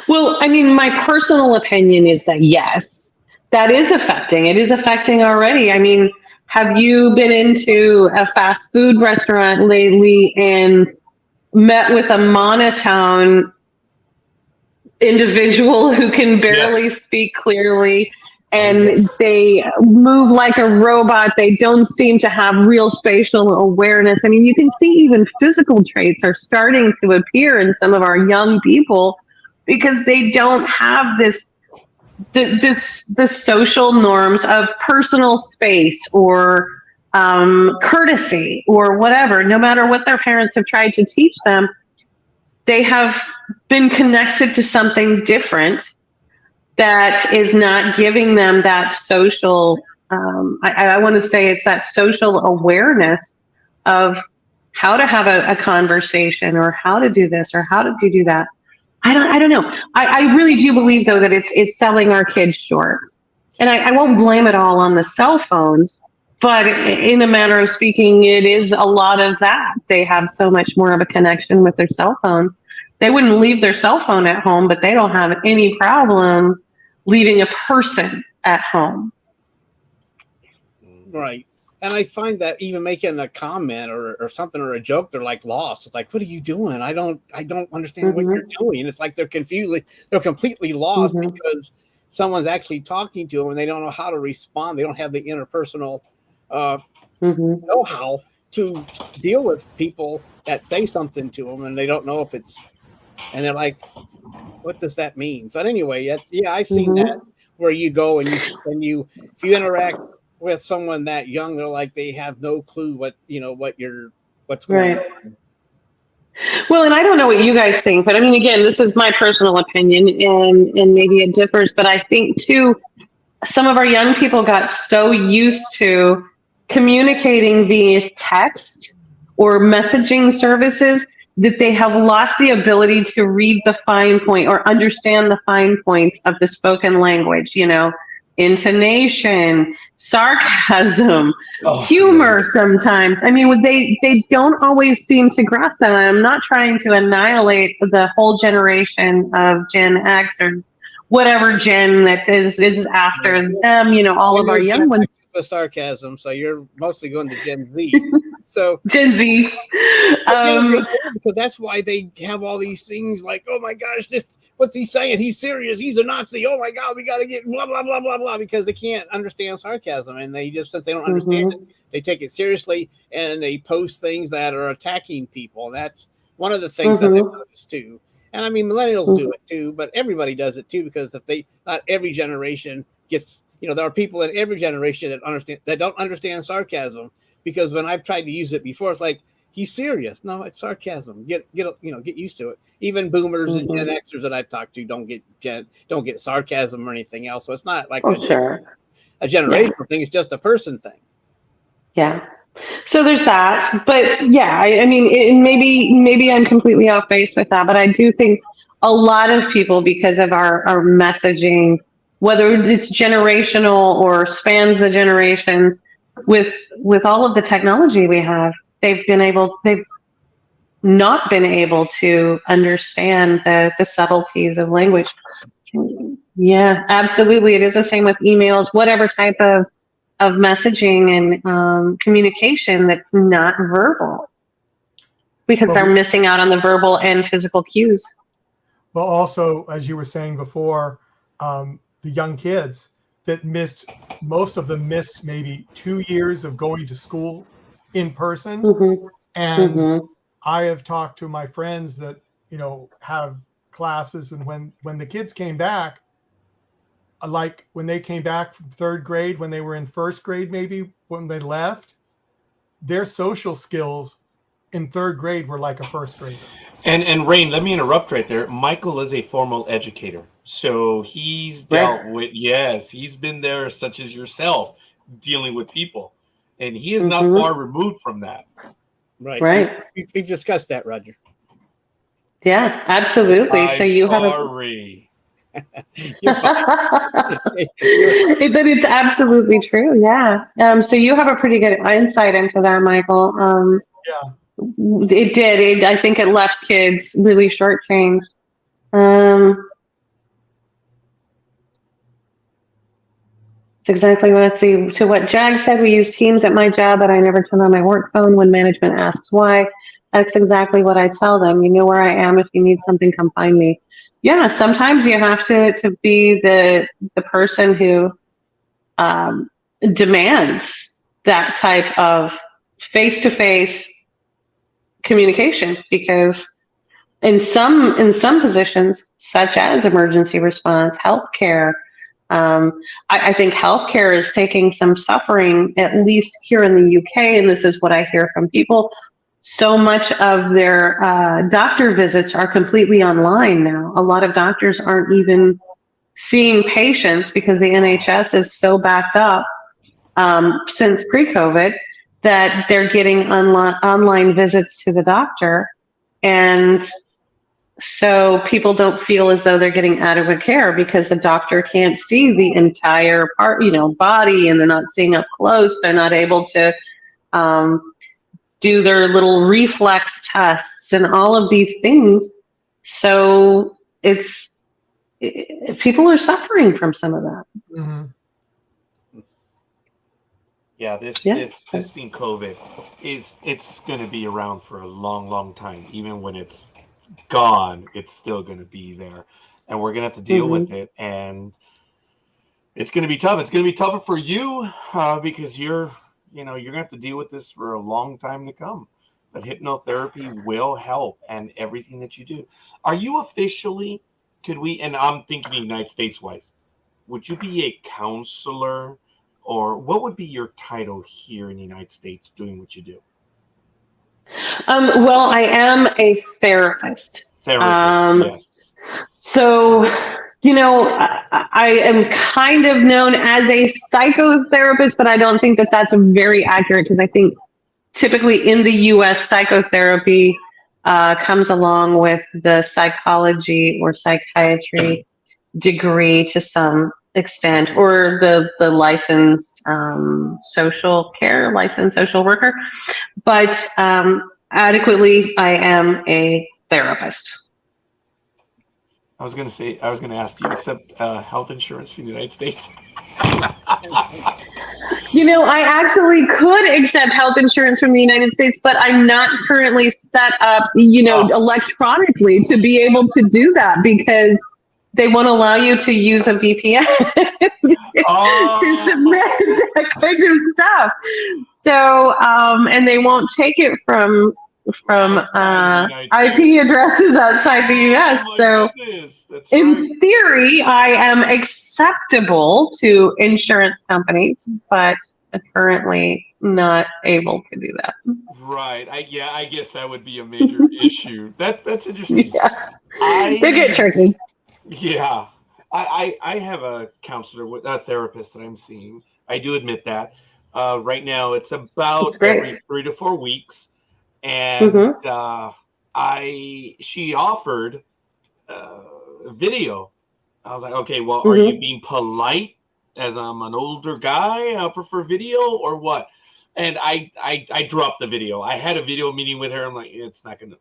Well, I mean, my personal opinion is that yes, that is affecting. It is affecting already. I mean, have you been into a fast food restaurant lately and met with a monotone individual who can barely speak clearly? And they move like a robot. They don't seem to have real spatial awareness. I mean, you can see even physical traits are starting to appear in some of our young people because they don't have the social norms of personal space or courtesy or whatever. No matter what their parents have tried to teach them, they have been connected to something different that is not giving them that social, I want to say it's that social awareness of how to have a conversation or how to do this or how to do that. I don't know. I really do believe though that it's selling our kids short. And I won't blame it all on the cell phones, but in a manner of speaking, it is a lot of that. They have so much more of a connection with their cell phone. They wouldn't leave their cell phone at home, but they don't have any problem leaving a person at home. Right. And I find that even making a comment or something or a joke, they're like lost. It's like, what are you doing? I don't understand what you're doing. And it's like they're completely lost because someone's actually talking to them and they don't know how to respond. They don't have the interpersonal know-how to deal with people that say something to them and they don't know if it's, and they're like, what does that mean? So anyway, I've seen that where you go and if you interact with someone that young, they're like they have no clue what's going on. Well, and I don't know what you guys think, but I mean, again, this is my personal opinion, and maybe it differs, but I think too, some of our young people got so used to communicating via text or messaging services that they have lost the ability to read the fine point or understand the fine points of the spoken language, intonation, sarcasm, humor sometimes. I mean, they don't always seem to grasp that. I'm not trying to annihilate the whole generation of Gen X or whatever gen that is after them, all of our young ones. With sarcasm, so you're mostly going to Gen Z. So Gen Z. Because that's why they have all these things like, oh my gosh, what's he saying? He's serious. He's a Nazi. Oh my God, we got to get blah, blah, blah, blah, blah, because they can't understand sarcasm. And since they don't understand it, they take it seriously and they post things that are attacking people. And that's one of the things that I've noticed too. And I mean, millennials do it too, but everybody does it too, because not every generation gets There are people in every generation that don't understand sarcasm, because when I've tried to use it before, it's like, he's serious. No, it's sarcasm. Get used to it. Even boomers and Gen Xers that I've talked to don't get sarcasm or anything else. So it's not like a generational thing. It's just a person thing. Yeah. So there's that, but yeah, I mean, maybe I'm completely off base with that, but I do think a lot of people, because of our messaging, whether it's generational or spans the generations, with all of the technology we have, they've not been able to understand the subtleties of language. Yeah, absolutely. It is the same with emails, whatever type of messaging and communication that's not verbal, because they're missing out on the verbal and physical cues. Well, also, as you were saying before, the young kids that most of them missed maybe 2 years of going to school in person. And I have talked to my friends that, have classes, and when the kids came back, like when they came back from third grade, when they were in first grade, maybe when they left, their social skills in third grade were like a first grader. And Raenn, let me interrupt right there. Michael is a formal educator, so he's dealt with, he's been there, such as yourself, dealing with people, and he is not far removed from that. Right. We've discussed that, Roger. Yeah, absolutely. So you have but it's absolutely true. Yeah. So you have a pretty good insight into that, Michael. It did. I think it left kids really shortchanged. It's exactly let's see. To what Jag said, we use Teams at my job, but I never turn on my work phone when management asks why. That's exactly what I tell them. You know where I am. If you need something, come find me. Yeah, sometimes you have to be the person who demands that type of face-to-face communication, because in some positions, such as emergency response, healthcare, I think healthcare is taking some suffering, at least here in the UK, and this is what I hear from people. So much of their doctor visits are completely online now. A lot of doctors aren't even seeing patients because the NHS is so backed up since pre-COVID that they're getting online visits to the doctor. And so people don't feel as though they're getting adequate care because the doctor can't see the entire body, and they're not seeing up close. They're not able to do their little reflex tests and all of these things. So people are suffering from some of that. Yeah, this thing, COVID, it's going to be around for a long, long time. Even when it's gone, it's still going to be there, and we're going to have to deal with it. And it's going to be tough. It's going to be tougher for you because you're going to have to deal with this for a long time to come. But hypnotherapy will help, and everything that you do. Are you officially? And I'm thinking United States wise, would you be a counselor? Or what would be your title here in the United States doing what you do? Well, I am a therapist. Yes. So, I am kind of known as a psychotherapist, but I don't think that that's very accurate, because I think typically in the U.S., psychotherapy comes along with the psychology or psychiatry degree to some extent, or the licensed social worker, but adequately I am a therapist. I was going to ask you, accept health insurance from the United States? I actually could accept health insurance from the United States, but I'm not currently set up electronically to be able to do that, because they won't allow you to use a VPN to submit that kind of stuff. So, and they won't take it from IP addresses outside the US. So, in theory, I am acceptable to insurance companies, but currently not able to do that. Right. I guess that would be a major issue. That's interesting. Yeah, they get tricky. Yeah. I have a counselor, a therapist that I'm seeing. I do admit that. Right now, it's about It's great. every 3 to 4 weeks, and she offered video. I was like, okay, well, are you being polite as I'm an older guy? I prefer video or what? And I dropped the video. I had a video meeting with her. I'm like, it's not gonna.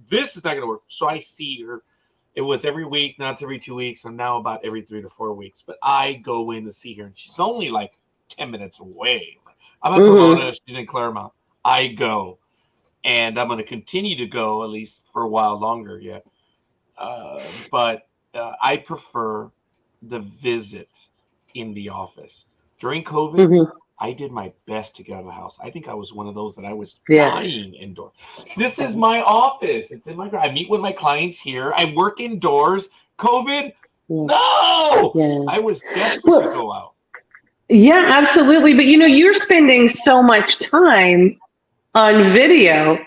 This is not gonna work. So I see her. It was every week, now it's every 2 weeks, and now about every 3 to 4 weeks. But I go in to see her, and she's only like 10 minutes away. I'm at Pomona. She's in Claremont. I go, and I'm going to continue to go at least for a while longer yet. But I prefer the visit in the office. During COVID, I did my best to get out of the house. I think I was one of those that I was dying indoors. This is my office. It's in my. I meet with my clients here. I work indoors. COVID? No! I was desperate to go out. Yeah, absolutely. But you're spending so much time on video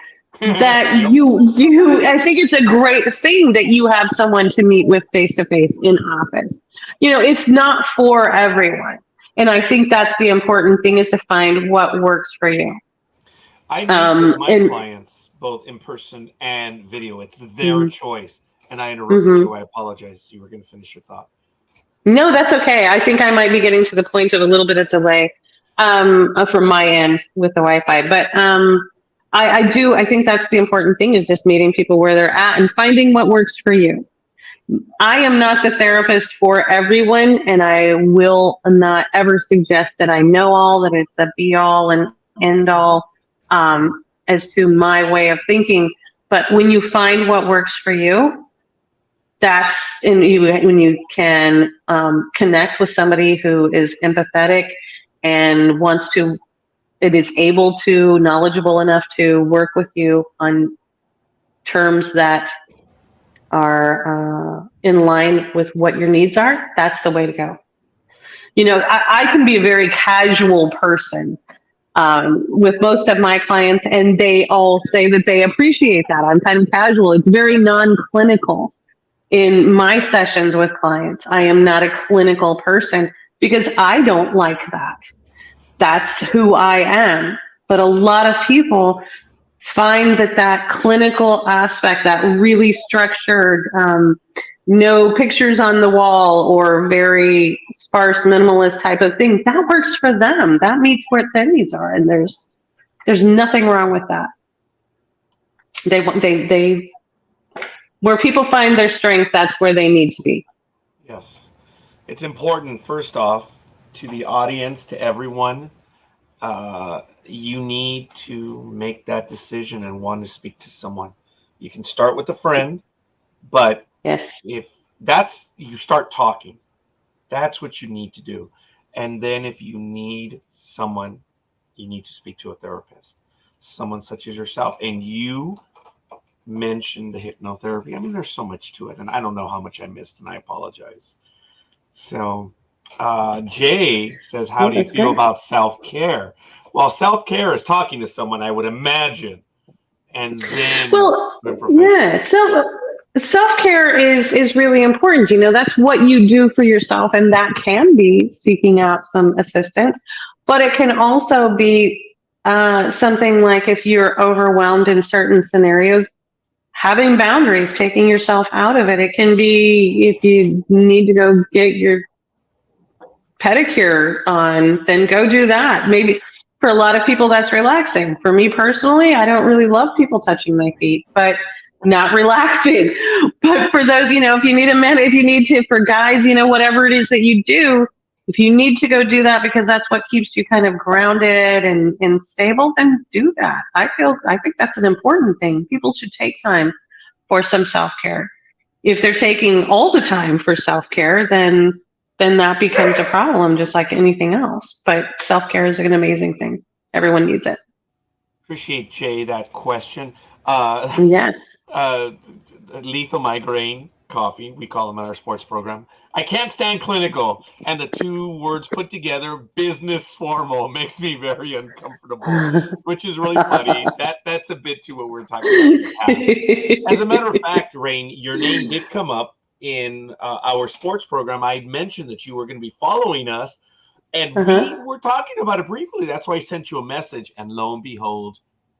that I think it's a great thing that you have someone to meet with face to face in office. It's not for everyone. And I think that's the important thing, is to find what works for you. I meet with my clients both in person and video. It's their choice. And I interrupted you. I apologize. You were going to finish your thought. No, that's okay. I think I might be getting to the point of a little bit of delay from my end with the Wi-Fi. But I think that's the important thing, is just meeting people where they're at and finding what works for you. I am not the therapist for everyone, and I will not ever suggest that I know all, that it's a be all and end all as to my way of thinking. But when you find what works for you, when you can connect with somebody who is empathetic and is able to, knowledgeable enough to work with you on terms that are in line with what your needs are, that's the way to go. I can be a very casual person with most of my clients, and they all say that they appreciate that. I'm kind of casual. It's very non-clinical in my sessions with clients. I am not a clinical person because I don't like that. That's who I am. But a lot of people find that clinical aspect, that really structured, no pictures on the wall or very sparse minimalist type of thing, that works for them. That meets what their needs are, and there's nothing wrong with that. They where people find their strength, that's where they need to be. Yes, it's important. First off, to the audience, to everyone, you need to make that decision and want to speak to someone. You can start with a friend, but if you start talking, that's what you need to do. And then if you need someone, you need to speak to a therapist, someone such as yourself. And you mentioned the hypnotherapy. I mean, there's so much to it, and I don't know how much I missed, and I apologize. So Jay says, how do you feel about self-care? Well, self-care is talking to someone, I would imagine. And then so self-care is really important. That's what you do for yourself, and that can be seeking out some assistance. But it can also be something like, if you're overwhelmed in certain scenarios, having boundaries, taking yourself out of it. It can be, if you need to go get your pedicure on, then go do that. Maybe for a lot of people that's relaxing. For me personally, I don't really love people touching my feet, but not relaxing. But for those, if you need a minute, if you need to, for guys, whatever it is that you do, if you need to go do that because that's what keeps you kind of grounded and stable, then do that. I think that's an important thing. People should take time for some self-care. If they're taking all the time for self-care, then that becomes a problem, just like anything else. But self-care is an amazing thing. Everyone needs it. Appreciate, Jay, that question. Yes. Lethal migraine coffee. We call them at our sports program. I can't stand clinical. And the two words put together, business formal, makes me very uncomfortable, which is really funny. That's a bit to what we're talking about in the past. As a matter of fact, Raenn, your name did come up in our sports program. I mentioned that you were going to be following us, and we were talking about it briefly. That's why I sent you a message, and lo and behold,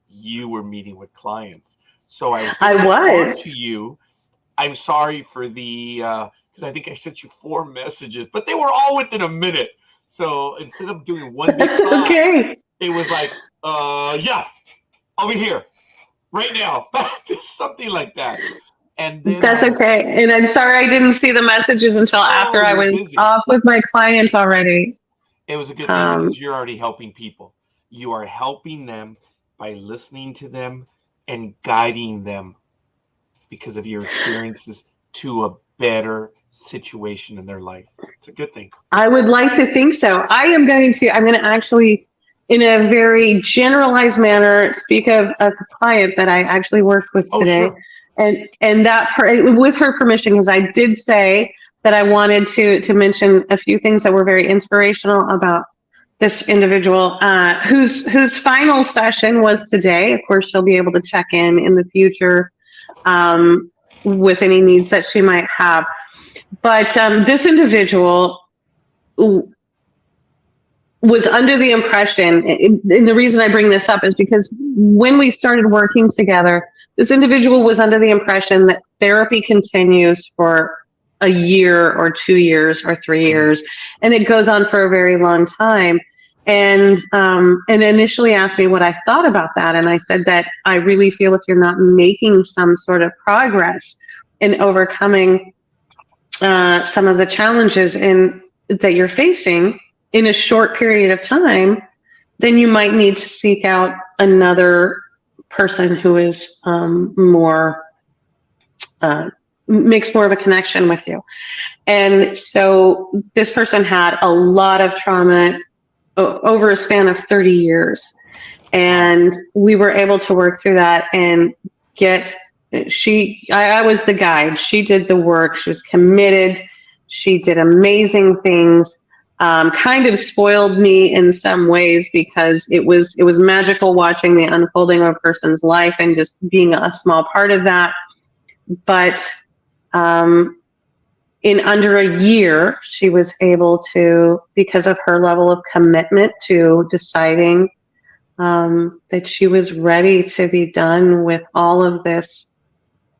you were meeting with clients. So I was going to respond to you. I'm sorry for the because I think I sent you 4 messages, but they were all within a minute. So instead of doing one big talk, it was like, yeah, I'll be here right now. Something like that. And then that's okay. And I'm sorry I didn't see the messages until after I was busy. Off with my client already. It was a good thing because you're already helping people. You are helping them by listening to them and guiding them because of your experiences to a better situation in their life. It's a good thing. I would like to think so. I'm going to actually, in a very generalized manner, speak of a client that I actually worked with today. Sure. And that, with her permission, because I did say that I wanted to mention a few things that were very inspirational about this individual, whose final session was today. Of course, she'll be able to check in the future with any needs that she might have. But this individual was under the impression, and the reason I bring this up is because when we started working together, this individual was under the impression that therapy continues for a year or 2 years or 3 years, and it goes on for a very long time. And initially asked me what I thought about that, and I said that I really feel if you're not making some sort of progress in overcoming some of the challenges that you're facing in a short period of time, then you might need to seek out another person who is makes more of a connection with you. And so this person had a lot of trauma over a span of 30 years. And we were able to work through that and I was the guide. She did the work. She was committed. She did amazing things. Kind of spoiled me in some ways because it was magical watching the unfolding of a person's life and just being a small part of that. But in under a year, she was able to, because of her level of commitment to deciding that she was ready to be done with all of this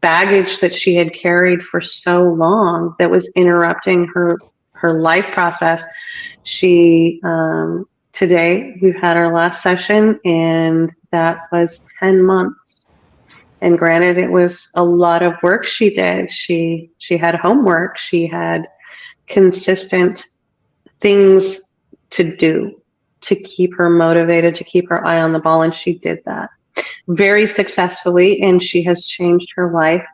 baggage that she had carried for so long that was interrupting her life process. She today we've had our last session, and that was 10 months. And granted, it was a lot of work she did. She had homework. She had consistent things to do to keep her motivated, to keep her eye on the ball, and she did that very successfully. And she has changed her life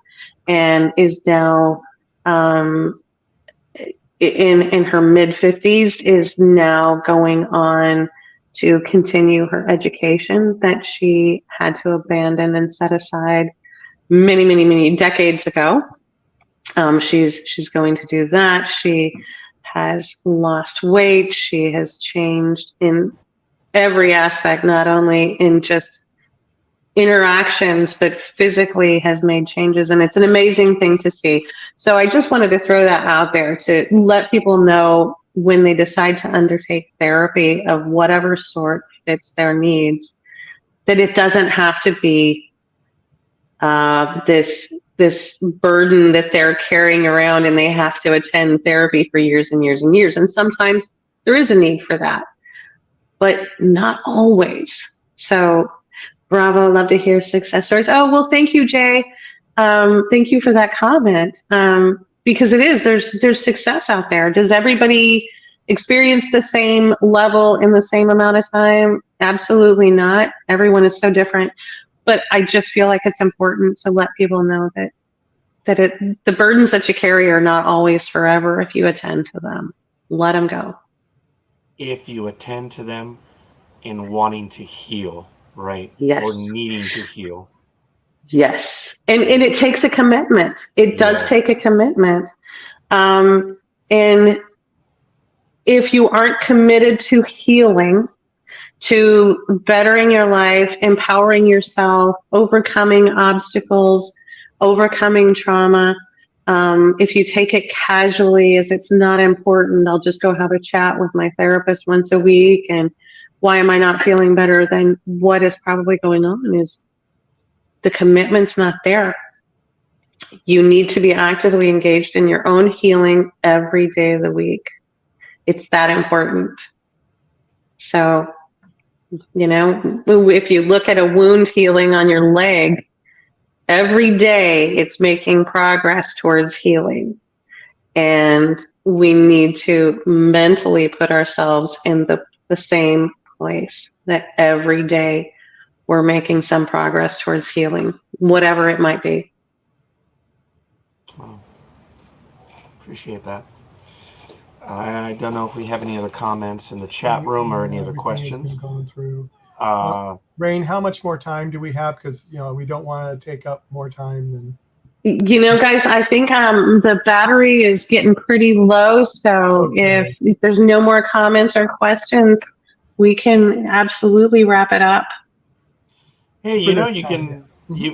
and is now in her mid-50s, is now going on to continue her education that she had to abandon and set aside many, many, many decades ago. She's going to do that. She has lost weight. She has changed in every aspect, not only in just interactions, but physically has made changes. And it's an amazing thing to see. So I just wanted to throw that out there to let people know when they decide to undertake therapy of whatever sort fits their needs, that it doesn't have to be this burden that they're carrying around and they have to attend therapy for years and years and years. And sometimes there is a need for that, but not always. So bravo, love to hear success stories. Oh, well, thank you, Jay. Thank you for that comment. Because there's success out there. Does everybody experience the same level in the same amount of time? Absolutely not. Everyone is so different. But I just feel like it's important to let people know that the burdens that you carry are not always forever if you attend to them. Let them go. If you attend to them in wanting to heal, right? Yes. Or needing to heal. Yes. And it takes a commitment. It does take a commitment. And if you aren't committed to healing, to bettering your life, empowering yourself, overcoming obstacles, overcoming trauma, if you take it casually as it's not important, I'll just go have a chat with my therapist once a week, and why am I not feeling better? Then what is probably going on is the commitment's not there. You need to be actively engaged in your own healing every day of the week. It's that important. So, if you look at a wound healing on your leg, every day it's making progress towards healing. And we need to mentally put ourselves in the same place, that every day we're making some progress towards healing, whatever it might be. Well, appreciate that. I don't know if we have any other comments in the chat room or any other questions. Gone through. Raenn, how much more time do we have? Because we don't want to take up more time than. Guys, I think the battery is getting pretty low. So if there's no more comments or questions, we can absolutely wrap it up. Hey, you can. You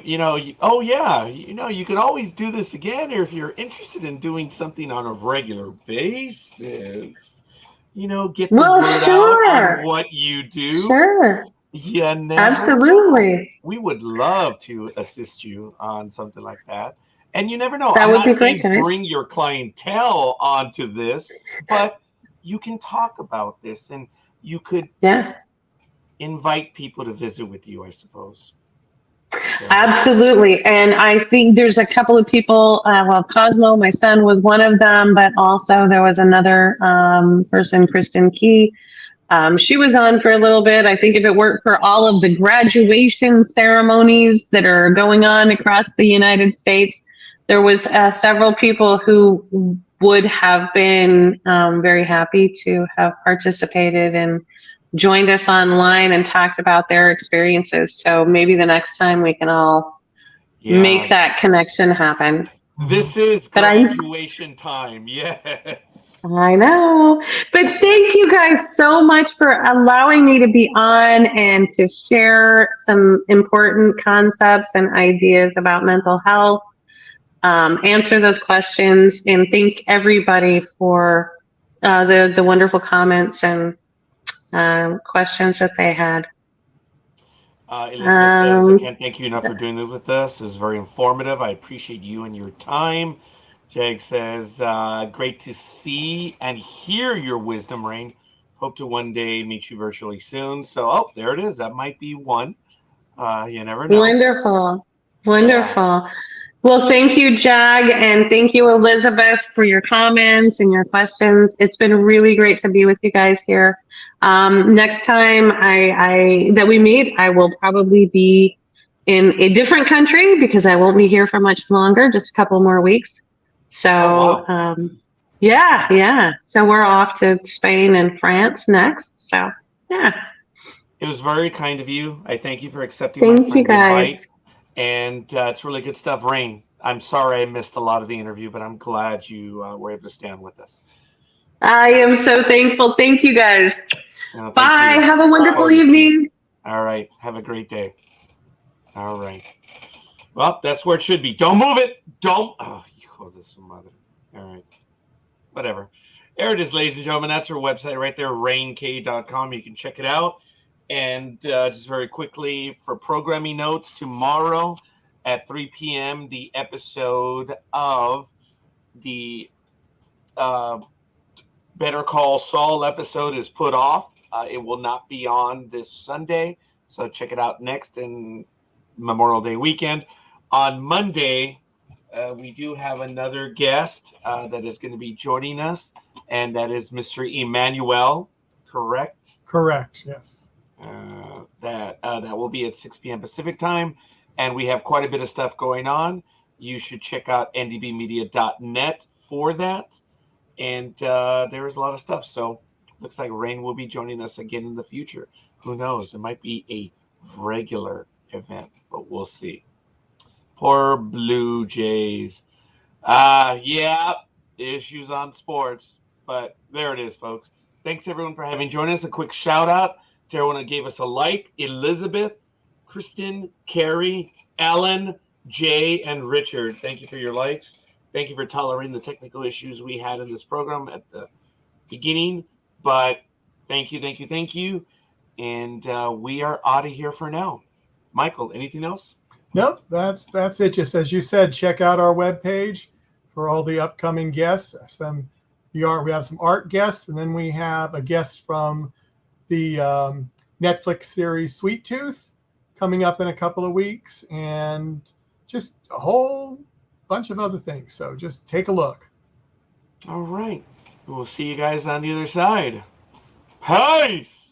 can always do this again, or if you're interested in doing something on a regular basis, get the word out on what you do. Sure. Yeah, absolutely. We would love to assist you on something like that. And you never know. That I'm would not be saying great, guys. Bring your clientele onto this, but you can talk about this, and you could invite people to visit with you, I suppose. Absolutely. And I think there's a couple of people, Cosmo, my son, was one of them, but also there was another person, Kristen Key. She was on for a little bit. I think if it weren't for all of the graduation ceremonies that are going on across the United States, there was several people who would have been very happy to have participated and joined us online and talked about their experiences. So maybe the next time we can all make that connection happen. This is graduation time. Yes. I know. But thank you guys so much for allowing me to be on and to share some important concepts and ideas about mental health, answer those questions, and thank everybody for the wonderful comments and questions that they had. Elizabeth says, I can't thank you enough for doing it with us. It was very informative. I appreciate you and your time. Jag says, great to see and hear your wisdom, Raenn. Hope to one day meet you virtually soon. So, there it is. That might be one. You never know. Wonderful. Yeah. Well, thank you, Jag, and thank you, Elizabeth, for your comments and your questions. It's been really great to be with you guys here. Next time that we meet, I will probably be in a different country because I won't be here for much longer, just a couple more weeks. So, yeah. So we're off to Spain and France next. So, yeah. It was very kind of you. I thank you for accepting my friendly invite. And it's really good stuff. Raenn, I'm sorry I missed a lot of the interview, but I'm glad you were able to stand with us. I am so thankful. Thank you, guys. Bye. You. Have a wonderful evening. All right. Have a great day. All right. Well, that's where it should be. Don't move it. Don't. Oh, you close this some mother. All right. Whatever. There it is, ladies and gentlemen. That's her website right there, RaennKay.com. You can check it out. And just very quickly, for programming notes, tomorrow at 3 p.m., the episode of the Better Call Saul episode is put off. It will not be on this Sunday, so check it out next in Memorial Day weekend. On Monday, we do have another guest that is going to be joining us, and that is Mr. Emmanuel, correct? Correct, yes. That will be at 6 p.m. Pacific time, and we have quite a bit of stuff going on. You should check out ndbmedia.net for that, and there is a lot of stuff. So looks like Raenn will be joining us again in the future. Who knows? It might be a regular event, but we'll see. Poor Blue Jays. Yeah, issues on sports, but there it is, folks. Thanks everyone for having joined us. A quick shout out to everyone that gave us a like: Elizabeth, Kristen, Carrie, Ellen, Jay, and Richard. Thank you for your likes. Thank you for tolerating the technical issues we had in this program at the beginning. But thank you. And we are out of here for now. Michael, anything else? Nope, that's it. Just as you said, check out our webpage for all the upcoming guests. We have some art guests, and then we have a guest from the Netflix series Sweet Tooth coming up in a couple of weeks, and just a whole bunch of other things. So just take a look. All right. We'll see you guys on the other side. Peace!